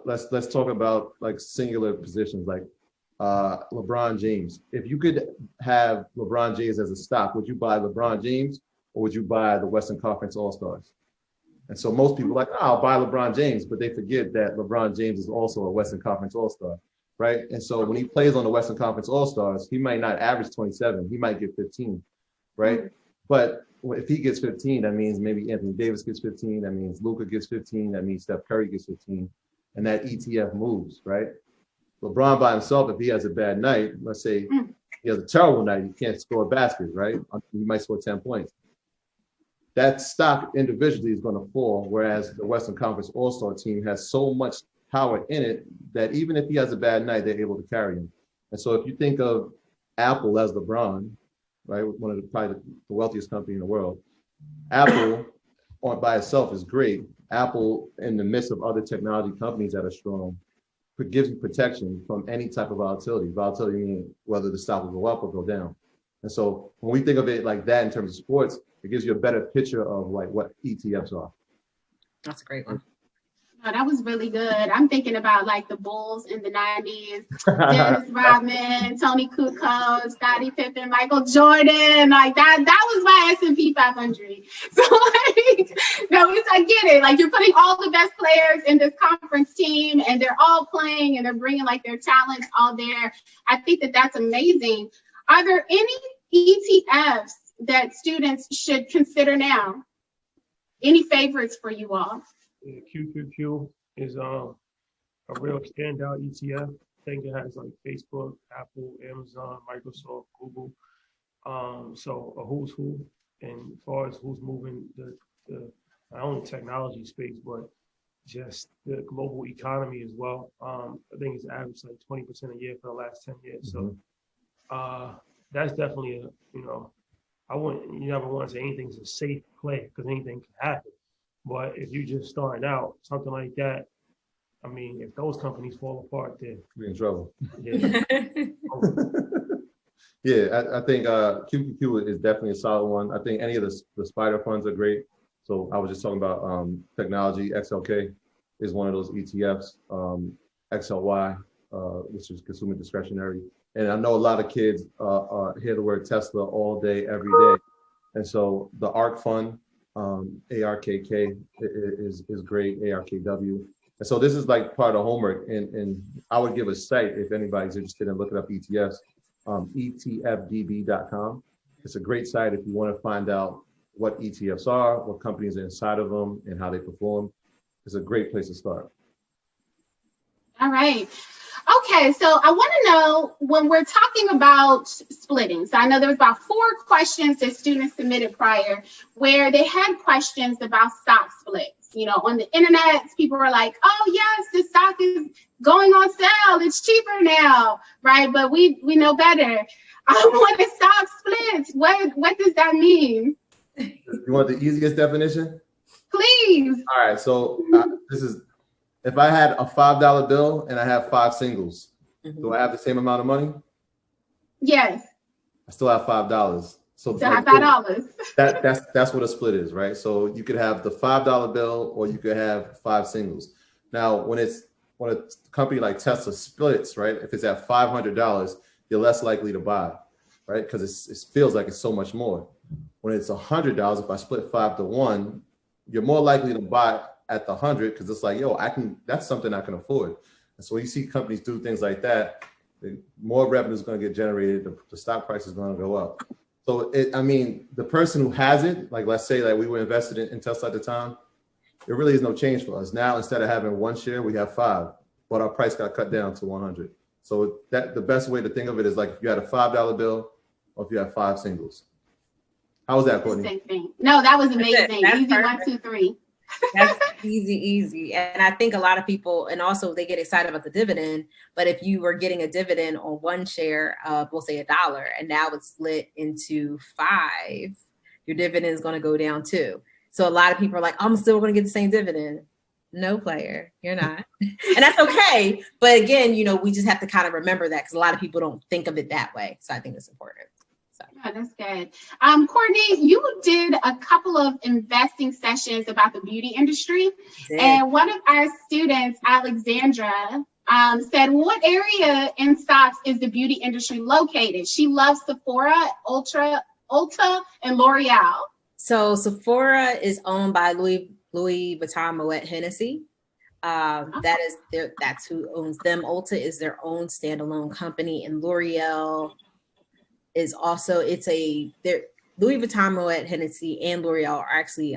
Let's talk about like singular positions like LeBron James. If you could have LeBron James as a stock, would you buy LeBron James or would you buy the Western Conference All-Stars? And so most people are like, I'll buy LeBron James, but they forget that LeBron James is also a Western Conference All-Star, right? And so when he plays on the Western Conference All-Stars, he might not average 27, he might get 15, right? But if he gets 15, that means maybe Anthony Davis gets 15, that means Luka gets 15, that means Steph Curry gets 15, and that ETF moves, right? LeBron by himself, if he has a bad night, let's say he has a terrible night, he can't score a basket, right? He might score 10 points. That stock individually is going to fall, whereas the Western Conference All-Star team has so much power in it that even if he has a bad night, they're able to carry him. And so if you think of Apple as LeBron, right, one of probably the wealthiest company in the world, Apple by itself is great. Apple, in the midst of other technology companies that are strong, gives you protection from any type of volatility. Volatility meaning whether the stock will go up or go down. And so when we think of it like that in terms of sports, it gives you a better picture of like what ETFs are. That's a great one. Oh, that was really good. I'm thinking about like the Bulls in the 90s, Dennis Rodman, Tony Kukoc, Scottie Pippen, Michael Jordan, like that was my S&P 500. So like, no, I get it. Like you're putting all the best players in this conference team and they're all playing and they're bringing like their talents all there. I think that's amazing. Are there any ETFs that students should consider now? Any favorites for you all? Yeah, QQQ is a real standout ETF. I think it has like Facebook, Apple, Amazon, Microsoft, Google. So a who's who, and as far as who's moving the not only technology space, but just the global economy as well. I think it's averaged like 20% a year for the last 10 years. So that's definitely you never want to say anything's a safe play because anything can happen. But if you just starting out, something like that, I mean, if those companies fall apart, then we're in trouble. Yeah, yeah, I think QQQ is definitely a solid one. I think any of the spider funds are great. So I was just talking about technology. XLK is one of those ETFs. XLY, which is consumer discretionary. And I know a lot of kids hear the word Tesla all day, every day. And so the ARK fund, ARKK is great, ARKW. And so this is like part of homework. And I would give a site if anybody's interested in looking up ETFs, etfdb.com. It's a great site if you want to find out what ETFs are, what companies are inside of them, and how they perform. It's a great place to start. All right. Okay, so I want to know when we're talking about splitting. So I know there was about 4 questions that students submitted prior where they had questions about stock splits. You know, on the internet, people were like, "Oh yes, the stock is going on sale. It's cheaper now, right?" But we know better. I want a stock split. What does that mean? You want the easiest definition? Please. All right. So this is, if I had a $5 bill and I have 5 singles, do I have the same amount of money? Yes. I still have $5. So I have $5. That's what a split is, right? So you could have the $5 bill, or you could have 5 singles. Now, when a company like Tesla splits, right? If it's at $500, you're less likely to buy, right? Because it feels like it's so much more. When it's $100, if I split 5 to 1, you're more likely to buy at the 100 because it's like, yo, that's something I can afford. And so when you see companies do things like that, more revenue is going to get generated. The stock price is going to go up. So the person who has it, like let's say that we were invested in Tesla at the time, there really is no change for us. Now, instead of having 1 share, we have 5, but our price got cut down to 100. So the best way to think of it is like if you had a $5 bill or if you have 5 singles. How was that, Courtney? No, that was amazing. Easy, perfect. 1, 2, 3. That's easy. And I think a lot of people, and also they get excited about the dividend, but if you were getting a dividend on 1 share of, we'll say $1, and now it's split into 5, your dividend is going to go down too. So a lot of people are like, I'm still going to get the same dividend. No, player, you're not. And that's okay. But again, we just have to kind of remember that because a lot of people don't think of it that way. So I think it's important. Yeah, that's good. Courtney, you did a couple of investing sessions about the beauty industry. And one of our students, Alexandra, said, what area in stocks is the beauty industry located? She loves Sephora, Ulta, and L'Oreal. So Sephora is owned by Louis Vuitton Moet Hennessy. That's who owns them. Ulta is their own standalone company, and L'Oreal is also, Louis Vuitton Moet Hennessy and L'Oreal are actually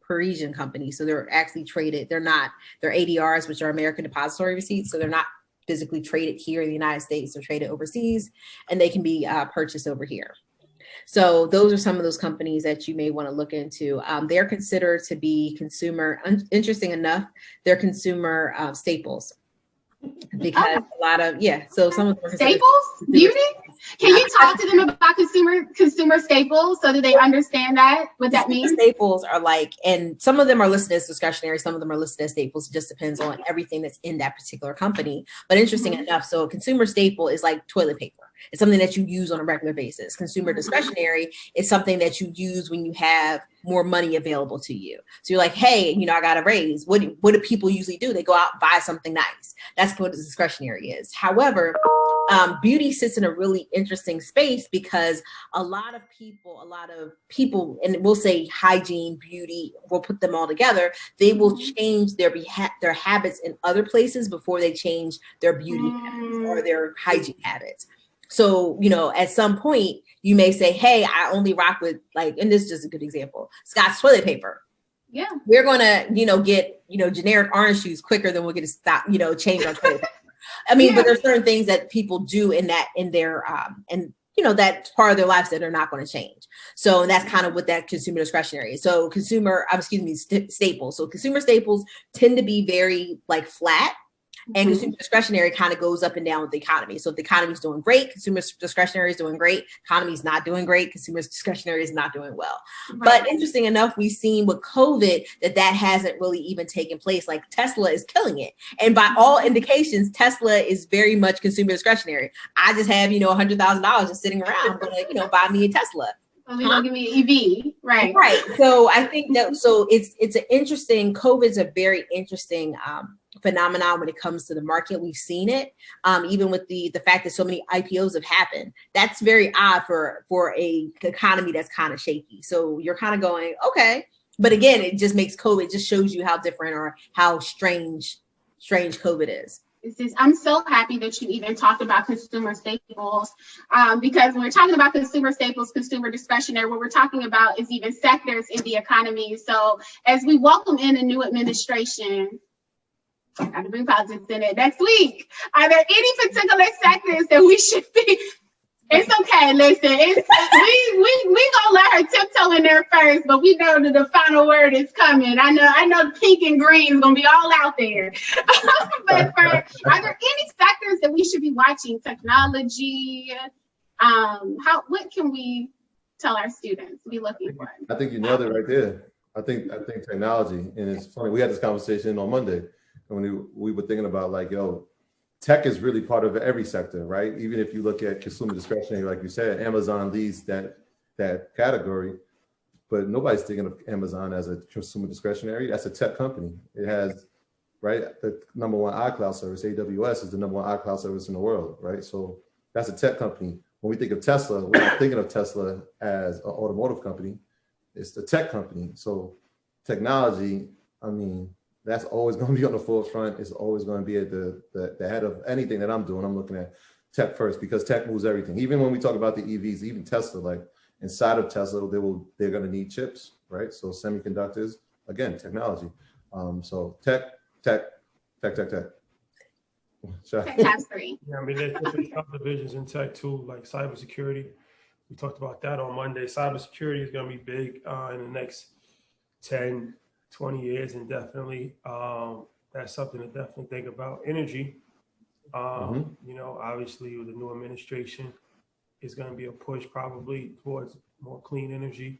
Parisian companies. So they're actually traded. They're ADRs, which are American Depository Receipts. So they're not physically traded here in the United States. They're traded overseas, and they can be purchased over here. So those are some of those companies that you may want to look into. They're considered to be interesting enough, they're consumer staples. Because a lot of, so some of them are staples, beauty. Can you talk to them about consumer staples so that they understand what that means? Staples are like, and some of them are listed as discretionary, some of them are listed as staples. It just depends on everything that's in that particular company. But interesting enough, so a consumer staple is like toilet paper. It's something that you use on a regular basis. Consumer discretionary is something that you use when you have more money available to you. So you're like, hey, I got a raise. What do people usually do? They go out and buy something nice. That's what discretionary is. However, beauty sits in a really interesting space because a lot of people, and we'll say hygiene, beauty, we'll put them all together. They will change their habits in other places before they change their beauty habits or their hygiene habits. So, at some point you may say, hey, I only rock with and this is just a good example, Scott's toilet paper. Yeah. We're going to, get, generic orange juice quicker than we'll get to stop, change our toilet paper. I mean, but there's certain things that people do in their, that's part of their lives that are not going to change. So that's kind of what that consumer discretionary is. So staples. So consumer staples tend to be very flat. And consumer discretionary kind of goes up and down with the economy. So if the economy is doing great, consumer discretionary is doing great. Economy is not doing great. Consumer discretionary is not doing well. Right. But interesting enough, we've seen with COVID that hasn't really even taken place. Like Tesla is killing it. And by all indications, Tesla is very much consumer discretionary. I just have, $100,000 just sitting around. I'm going to, buy me a Tesla. Well, they're gonna give me an EV, right? Right. So I think that it's an interesting. COVID's a very interesting phenomenon when it comes to the market. We've seen it, even with the fact that so many IPOs have happened. That's very odd for a economy that's kind of shaky. So you're kind of going, okay, but again, it just makes COVID. Just shows you how different or how strange COVID is. I'm so happy that you even talked about consumer staples, because when we're talking about consumer staples, consumer discretionary, what we're talking about is even sectors in the economy. So as we welcome in a new administration, I gotta bring politics in it next week. Are there any particular sectors that we should be? It's okay. Listen, we gonna let her tiptoe in there first, but we know that the final word is coming. I know pink and green is gonna be all out there. But are there any sectors that we should be watching? Technology. What can we tell our students to be looking for? I think you nailed it right there. I think technology, and it's funny. We had this conversation on Monday, and we were thinking about like, yo, tech is really part of every sector, right? Even if you look at consumer discretionary, like you said, Amazon leads that category, but nobody's thinking of Amazon as a consumer discretionary. That's a tech company. It has, right, the number one iCloud service. AWS is the number one iCloud service in the world, right? So that's a tech company. When we think of Tesla, we're not thinking of Tesla as an automotive company. It's the tech company. So technology, I mean, that's always going to be on the forefront. It's always going to be at the head of anything that I'm doing. I'm looking at tech first because tech moves everything. Even when we talk about the EVs, even Tesla, like inside of Tesla, they're going to need chips, right? So semiconductors, again, technology. So tech. Tech has three. Yeah, I mean, there's different subdivisions in tech too, like cybersecurity. We talked about that on Monday. Cybersecurity is going to be big in the next 10, 20 years, and definitely that's something to definitely think about. Energy, you know, obviously with the new administration, is going to be a push probably towards more clean energy.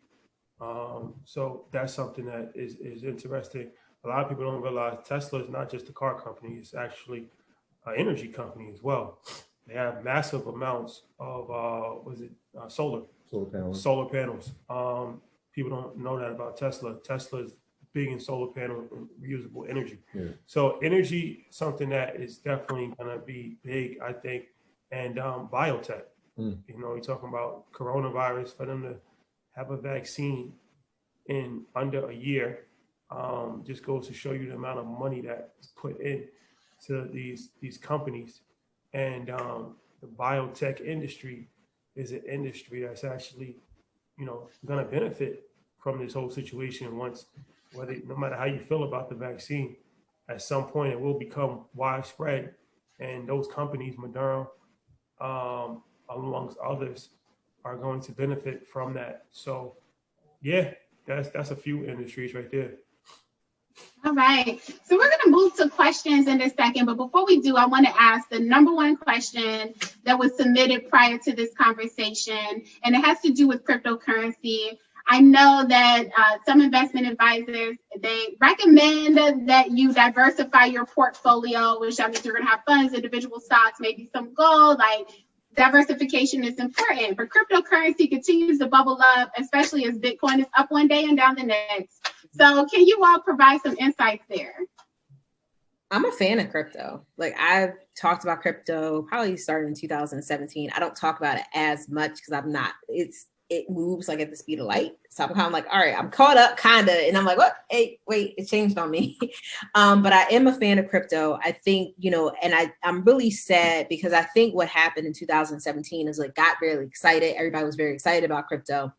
So that's something that is interesting. A lot of people don't realize Tesla is not just a car company; it's actually an energy company as well. They have massive amounts of solar panels. People don't know that about Tesla. Tesla is big in solar panel and reusable energy. Yeah. So energy, something that is definitely going to be big, I think, and biotech. You know, we're talking about coronavirus, for them to have a vaccine in under a year, just goes to show you the amount of money that's put in to these companies. And the biotech industry is an industry that's actually, you know, going to benefit from this whole situation once, no matter how you feel about the vaccine, at some point it will become widespread, and those companies, Moderna, amongst others, are going to benefit from that. So, yeah, that's a few industries right there. All right, so we're going to move to questions in a second, but before we do, I want to ask the number one question that was submitted prior to this conversation, and it has to do with cryptocurrency. I know that some investment advisors, they recommend that you diversify your portfolio, which means you're going to have funds, individual stocks, maybe some gold. Like, diversification is important, but cryptocurrency continues to bubble up, especially as Bitcoin is up one day and down the next. So can you all provide some insights there? I'm a fan of crypto. Like, I've talked about crypto probably started in 2017. I don't talk about it as much because I'm not, it moves like at the speed of light. So I'm kind of like, all right, I'm caught up kind of. And I'm like, what? Hey, wait, it changed on me. But I am a fan of crypto. I think, you know, and I'm really sad because I think what happened in 2017 is like got really excited. Everybody was very excited about crypto.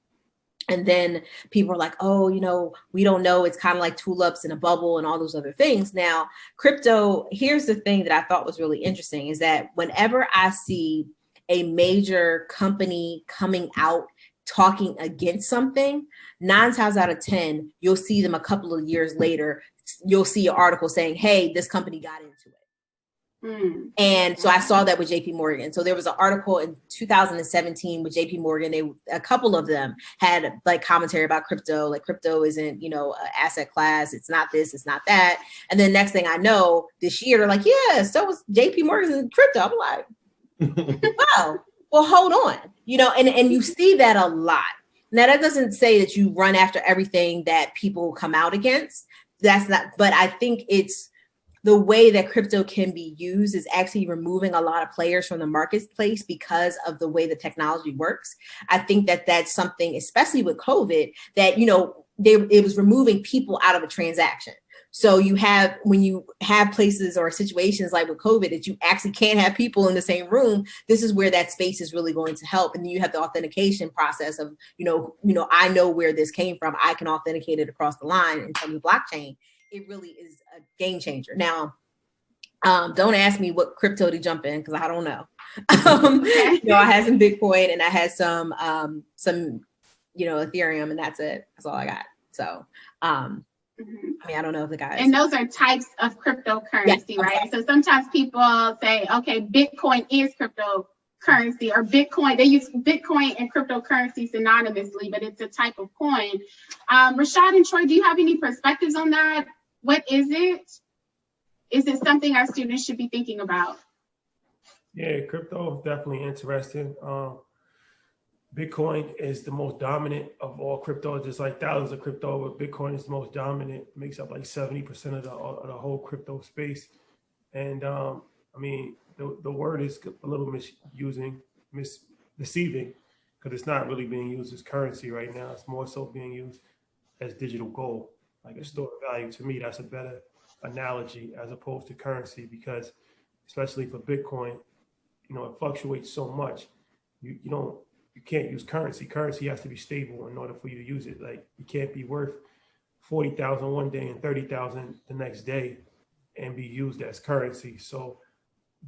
And then people were like, oh, you know, we don't know. It's kind of like tulips in a bubble and all those other things. Now, crypto, here's the thing that I thought was really interesting is that whenever I see a major company coming out talking against something, 9 times out of 10, you'll see them a couple of years later, you'll see an article saying, hey, this company got into it. And so I saw that with JP Morgan. So there was an article in 2017 with JP Morgan. A couple of them had like commentary about crypto, like crypto isn't, you know, an asset class. It's not this, it's not that. And then next thing I know, this year, they're like, yeah, so was JP Morgan in crypto. I'm like, wow, well, hold on, you know, and you see that a lot. Now, that doesn't say that you run after everything that people come out against. That's not, but I think it's, the way that crypto can be used is actually removing a lot of players from the marketplace because of the way the technology works. I think that that's something, especially with COVID, that, you know, it was removing people out of a transaction. So you have, when you have places or situations like with COVID that you actually can't have people in the same room, this is where that space is really going to help. And then you have the authentication process of, you know, I know where this came from. I can authenticate it across the line in terms of blockchain. It really is a game changer. Now, Don't ask me what crypto to jump in because I don't know. I had some Bitcoin and I had some Ethereum, and that's it. That's all I got. So I mean, I don't know if the guys. And those are types of cryptocurrency, right? So sometimes people say, okay, Bitcoin is cryptocurrency, or Bitcoin, they use Bitcoin and cryptocurrency synonymously, but it's a type of coin. Rashad and Troy, do you have any perspectives on that? What is it? Is it something our students should be thinking about? Yeah, crypto is definitely interesting. Bitcoin is the most dominant of all crypto, just like thousands of crypto, but Bitcoin is the most dominant, makes up like 70% of the whole crypto space. And I mean, the word is a little deceiving, because it's not really being used as currency right now. It's more so being used as digital gold, like a store of value. To me, that's a better analogy as opposed to currency, because especially for Bitcoin, it fluctuates so much. You can't use currency. Currency has to be stable in order for you to use it. Like, you can't be worth 40,000 one day and 30,000 the next day and be used as currency. So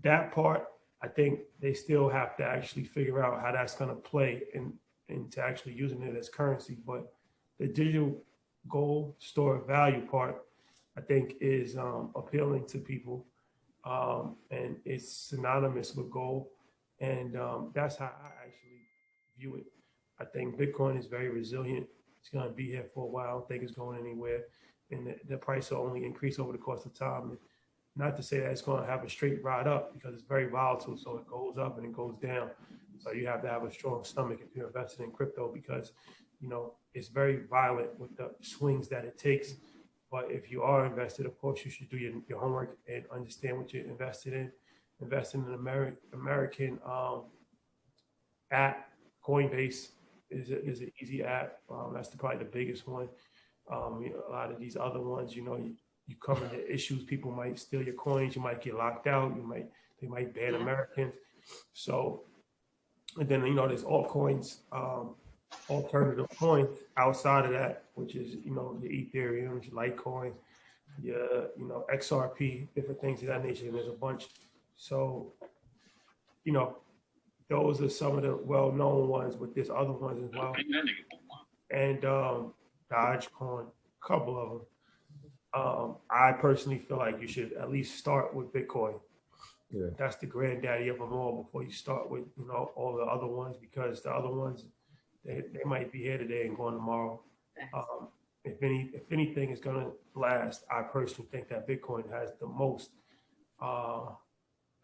that part, I think they still have to actually figure out how that's going to play into actually using it as currency. But the digital gold store of value part, I think, is appealing to people, and it's synonymous with gold. And that's how I actually view it. I think Bitcoin is very resilient. It's going to be here for a while. I don't think it's going anywhere. And the price will only increase over the course of time. And not to say that it's going to have a straight ride up, because it's very volatile. So it goes up and it goes down. So you have to have a strong stomach if you're invested in crypto, because, it's very violent with the swings that it takes. But if you are invested, of course, you should do your homework and understand what you're invested in. Investing in an American app. Coinbase is an easy app. That's probably the biggest one. A lot of these other ones, you come into issues. People might steal your coins. You might get locked out. They might ban Americans. So, and then there's altcoins, alternative coins outside of that, which is your Ethereum, your Litecoin, your XRP, different things of that nature. And there's a bunch. So, those are some of the well-known ones, but there's other ones as well. And Dogecoin, a couple of them. I personally feel like you should at least start with Bitcoin. Yeah. That's the granddaddy of them all before you start with, all the other ones, because the other ones, they might be here today and gone tomorrow. If anything is going to last, I personally think that Bitcoin has the most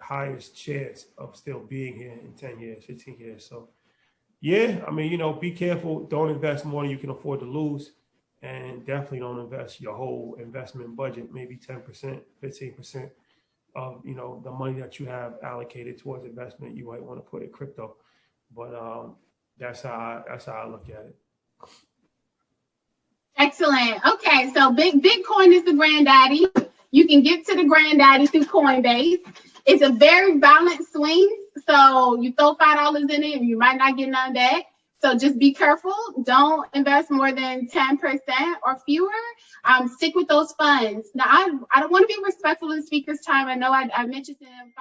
highest chance of still being here in 10 years, 15 years. So, yeah, I mean, be careful. Don't invest more than you can afford to lose. And definitely don't invest your whole investment budget, maybe 10%, 15% of, the money that you have allocated towards investment. You might want to put in crypto. But that's how I look at it. Excellent. Okay, so Bitcoin is the granddaddy. You can get to the granddaddy through Coinbase. It's a very violent swing, so you throw $5 in it and you might not get none back. So just be careful. Don't invest more than 10% or fewer. Stick with those funds. Now, I don't want to be respectful of the speaker's time. I know I mentioned it in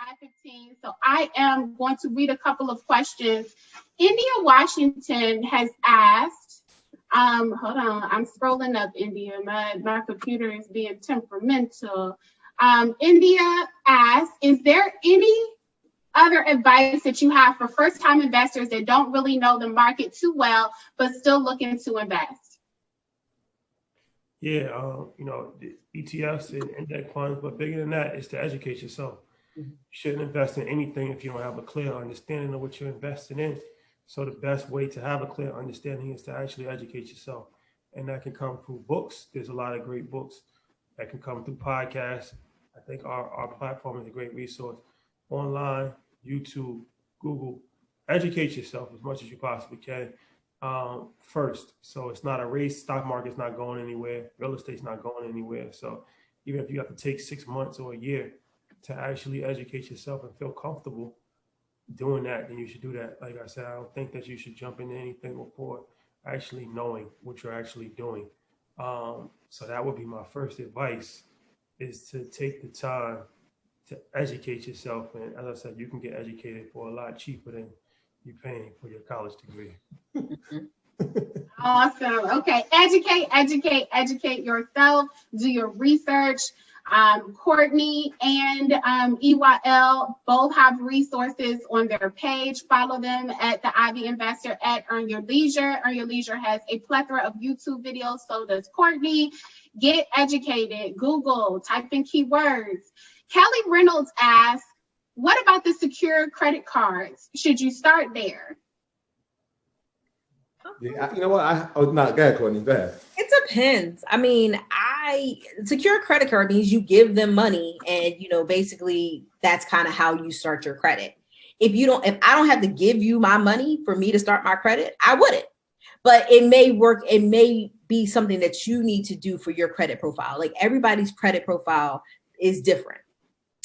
5:15, so I am going to read a couple of questions. India Washington has asked, hold on, I'm scrolling up, India. My computer is being temperamental. India asks, is there any other advice that you have for first-time investors that don't really know the market too well, but still looking to invest? Yeah, the ETFs and index funds, but bigger than that is to educate yourself. Mm-hmm. You shouldn't invest in anything if you don't have a clear understanding of what you're investing in. So the best way to have a clear understanding is to actually educate yourself. And that can come through books. There's a lot of great books that can come through podcasts. I think our platform is a great resource. Online, YouTube, Google, educate yourself as much as you possibly can first. So it's not a race. Stock market's not going anywhere. Real estate's not going anywhere. So even if you have to take 6 months or a year to actually educate yourself and feel comfortable doing that, then you should do that. Like I said, I don't think that you should jump into anything before actually knowing what you're actually doing. So that would be my first advice, is to take the time to educate yourself. And as I said, you can get educated for a lot cheaper than you paying for your college degree. Awesome. Okay. Educate yourself. Do your research. Courtney and EYL both have resources on their page. Follow them at the Ivy Investor at Earn Your Leisure. Earn Your Leisure has a plethora of YouTube videos. So does Courtney. Get educated. Google. Type in keywords. Kelly Reynolds asks, what about the secure credit cards? Should you start there? Yeah, you know what? Go ahead, Courtney. Go ahead. It depends. I mean, secure credit card means you give them money, and basically that's kind of how you start your credit. If I don't have to give you my money for me to start my credit, I wouldn't. But it may work. It may be something that you need to do for your credit profile. Like everybody's credit profile is different.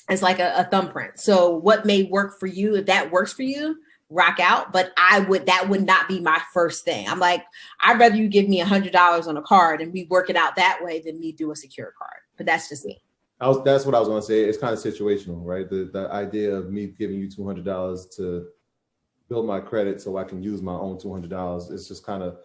It's like a thumbprint. So what may work for you, if that works for you, rock out. But that would not be my first thing. I'm like, I'd rather you give me $100 on a card and we work it out that way than me do a secure card. But that's just me. That's what I was going to say. It's kind of situational, right? The idea of me giving you $200 to build my credit so I can use my own $200 is just kind of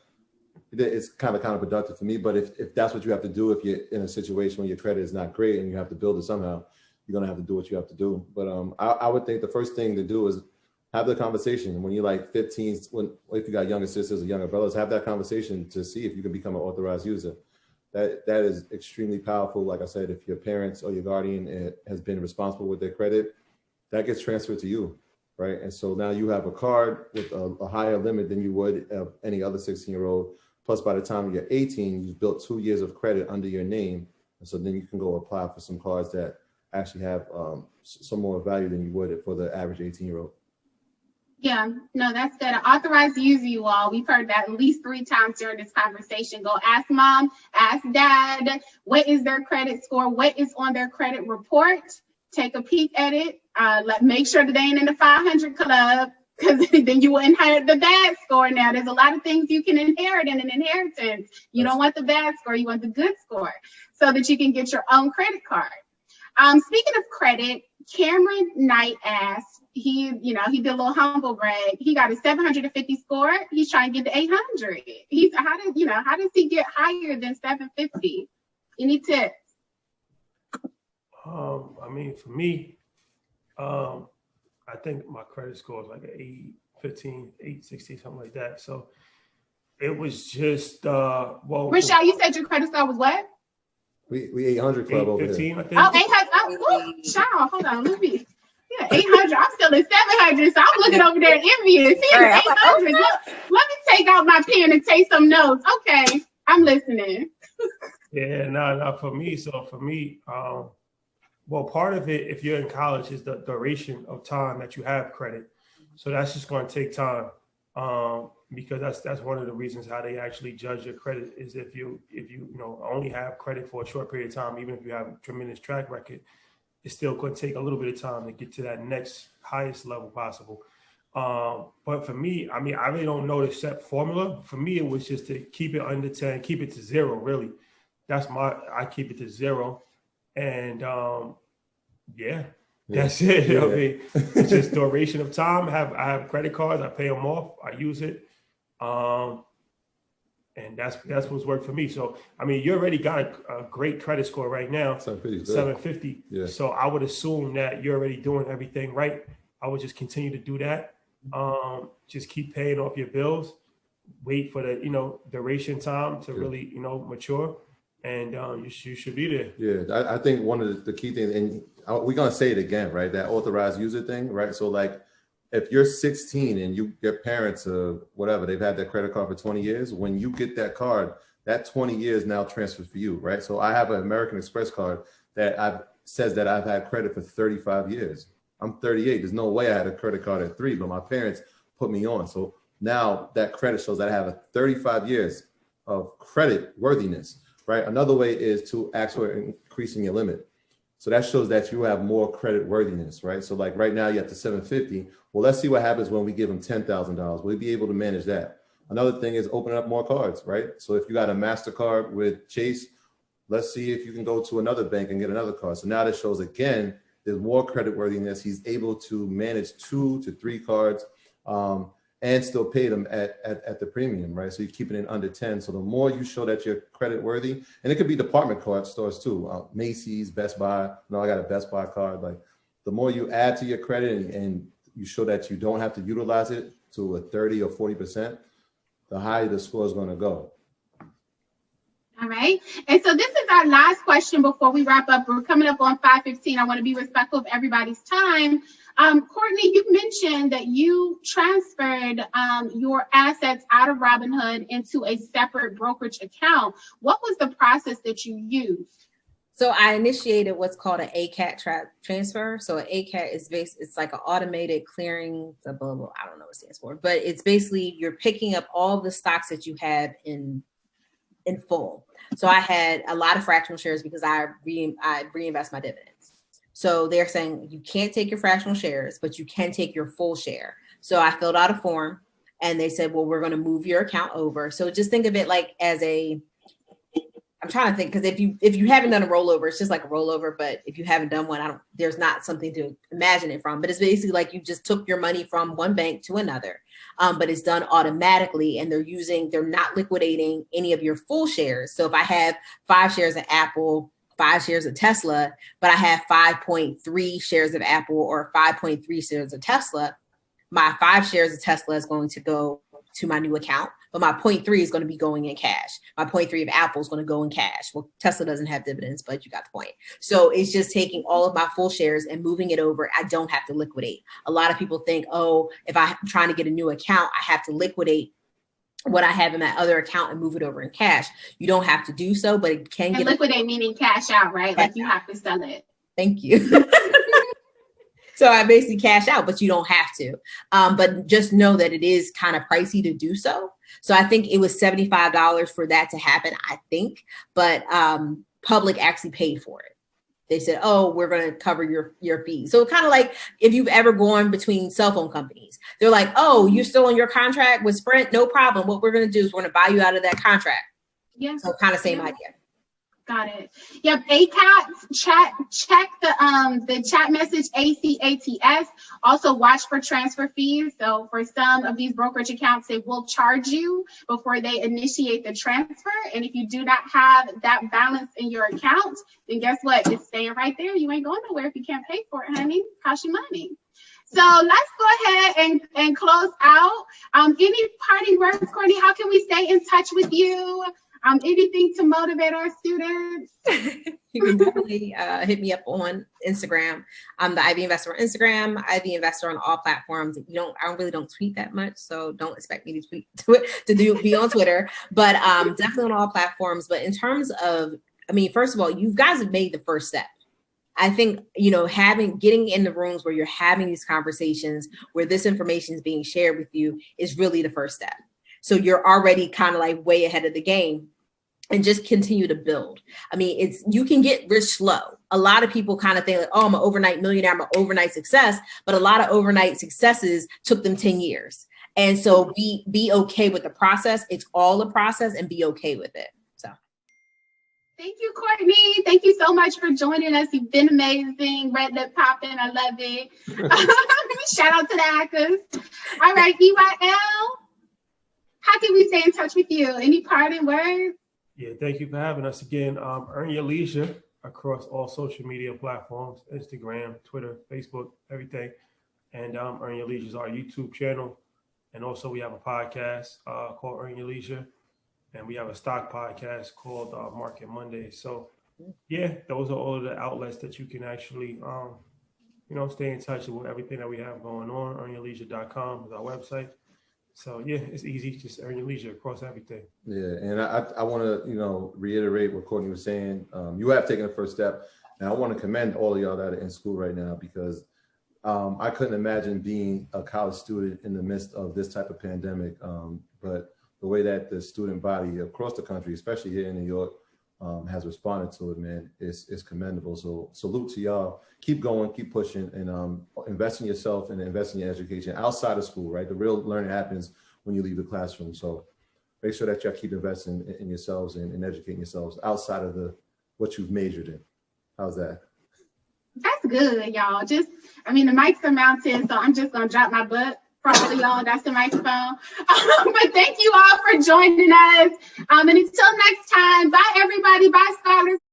counterproductive for me. But if that's what you have to do, if you're in a situation where your credit is not great and you have to build it somehow, you're going to have to do what you have to do. But I would think the first thing to do is have the conversation. When you're like 15, if you got younger sisters or younger brothers, have that conversation to see if you can become an authorized user. That is extremely powerful. Like I said, if your parents or your guardian has been responsible with their credit, that gets transferred to you, right? And so now you have a card with a higher limit than you would of any other 16-year-old. Plus, by the time you're 18, you've built 2 years of credit under your name. And so then you can go apply for some cards that actually have some more value than you would for the average 18-year-old. Yeah, no, that's good. An authorized user, you all. We've heard that at least 3 times during this conversation. Go ask mom, ask dad, what is their credit score? What is on their credit report? Take a peek at it. Make sure that they ain't in the 500 club, because then you will inherit the bad score. Now, there's a lot of things you can inherit in an inheritance. You don't want the bad score. You want the good score so that you can get your own credit card. Speaking of credit, Cameron Knight asked, he did a little humble brag. He got a 750 score. He's trying to get to 800. How does he get higher than 750? Any tips? I mean, for me, I think my credit score is like an 815, 860, something like that. So it was just, Rashad, you said your credit score was what? We 800 club over here. I think. Oh, 800. Oh, Shaw, hold on. Let me. Yeah, 800. I'm still at 700, so I'm looking over there envious. Here's 800. Let me take out my pen and take some notes. Okay, I'm listening. Yeah, no, for me. So for me, part of it, if you're in college, is the duration of time that you have credit. So that's just going to take time, because that's one of the reasons how they actually judge your credit is if you only have credit for a short period of time, even if you have a tremendous track record, it's still going to take a little bit of time to get to that next highest level possible. But for me, I mean, I really don't know the set formula. For me, it was just to keep it under 10, keep it to 0, really. I keep it to 0. And that's it. Yeah. I mean, it's just duration of time. I have credit cards, I pay them off, I use it. And that's what's worked for me. So, I mean, you already got a great credit score right now, 750. Yeah. So I would assume that you're already doing everything right. I would just continue to do that. Just keep paying off your bills, wait for the, duration time to really, mature. And you should be there. Yeah, I think one of the key things, and we're going to say it again, right? That authorized user thing, right? So like, if you're 16 and your parents whatever, they've had their credit card for 20 years, when you get that card, that 20 years now transfers for you, right? So I have an American Express card that says that I've had credit for 35 years. I'm 38. There's no way I had a credit card at 3, but my parents put me on. So now that credit shows that I have 35 years of credit worthiness, right? Another way is to ask for increasing your limit. So that shows that you have more credit worthiness, right? So like right now you have the 750. Well, let's see what happens when we give them $10,000. We'll be able to manage that. Another thing is opening up more cards, right? So if you got a MasterCard with Chase, let's see if you can go to another bank and get another card. So now that shows again there's more credit worthiness. He's able to manage 2 to 3 cards and still pay them at the premium, right? So you're keeping it under 10. So the more you show that you're credit worthy, and it could be department card stores too, Macy's, Best Buy. No, I got a Best Buy card. Like the more you add to your credit and you show that you don't have to utilize it to a 30 or 40%, the higher the score is going to go. All right. And so this is our last question before we wrap up. We're coming up on 5:15. I want to be respectful of everybody's time. Courtney, you mentioned that you transferred your assets out of Robinhood into a separate brokerage account. What was the process that you used? So I initiated what's called an ACAT transfer. So an ACAT is it's like an automated clearing, I don't know what it stands for, but it's basically you're picking up all the stocks that you have in full. So I had a lot of fractional shares because I reinvest my dividends. So they're saying you can't take your fractional shares, but you can take your full share. So I filled out a form and they said, well, we're going to move your account over. So just think of it like as I'm trying to think, because if you haven't done a rollover, it's just like a rollover. But if you haven't done one, there's not something to imagine it from. But it's basically like you just took your money from one bank to another. But it's done automatically, and they're not liquidating any of your full shares. So if I have 5 shares of Apple, 5 shares of Tesla, but I have 5.3 shares of Apple or 5.3 shares of Tesla, my 5 shares of Tesla is going to go to my new account, but my 0.3 is going to be going in cash. My 0.3 of Apple is going to go in cash. Well, Tesla doesn't have dividends, but you got the point. So it's just taking all of my full shares and moving it over. I don't have to liquidate. A lot of people think, oh, if I'm trying to get a new account, I have to liquidate what I have in that other account and move it over in cash. You don't have to do so, but it can get liquidate meaning cash out, right? Like you have to sell it. Thank you. So I basically cash out, but you don't have to. But just know that it is kind of pricey to do so. So I think it was $75 for that to happen, I think. But Public actually paid for it. They said, oh, we're going to cover your fees. So kind of like if you've ever gone between cell phone companies, they're like, oh, you're still on your contract with Sprint? No problem. What we're going to do is we're going to buy you out of that contract. Yeah. So kind of same idea. Got it. Yep. ACAT check the chat message ACATS. Also watch for transfer fees. So for some of these brokerage accounts, they will charge you before they initiate the transfer. And if you do not have that balance in your account, then guess what? It's staying right there. You ain't going nowhere if you can't pay for it, honey. Cost you money. So let's go ahead and close out. Any parting words, Courtney? How can we stay in touch with you? Anything to motivate our students? You can definitely hit me up on Instagram. I'm the Ivy Investor on Instagram, Ivy Investor on all platforms. I really don't tweet that much, so don't expect me to be on Twitter, but definitely on all platforms. But in terms of, first of all, you guys have made the first step. I think, getting in the rooms where you're having these conversations, where this information is being shared with you is really the first step. So you're already kind of like way ahead of the game, and just continue to build. You can get rich slow. A lot of people kind of think like, oh, I'm an overnight millionaire, I'm an overnight success, but a lot of overnight successes took them 10 years. And so be okay with the process. It's all a process, and be okay with it. So. Thank you, Courtney. Thank you so much for joining us. You've been amazing. Red lip popping. I love it. Shout out to the actors. All right, EYL. How can we stay in touch with you? Any parting words? Yeah, thank you for having us again. Earn Your Leisure across all social media platforms, Instagram, Twitter, Facebook, everything. And Earn Your Leisure is our YouTube channel. And also we have a podcast called Earn Your Leisure. And we have a stock podcast called Market Monday. So yeah, those are all of the outlets that you can actually, stay in touch with everything that we have going on. EarnYourLeisure.com is our website. So yeah, it's easy. Just earn your leisure across everything. Yeah, and I want to reiterate what Courtney was saying. You have taken the first step, and I want to commend all of y'all that are in school right now, because I couldn't imagine being a college student in the midst of this type of pandemic. But the way that the student body across the country, especially here in New York, has responded to it, man, is commendable. So salute to y'all. Keep going, keep pushing, and invest in yourself and invest in your education outside of school, right? The real learning happens when you leave the classroom. So make sure that y'all keep investing in yourselves and educating yourselves outside of what you've majored in. How's that? That's good, y'all. I mean, the mics are mounted, so I'm just gonna drop my butt. Probably, y'all. That's the microphone. But thank you all for joining us. And until next time, bye, everybody. Bye, scholars.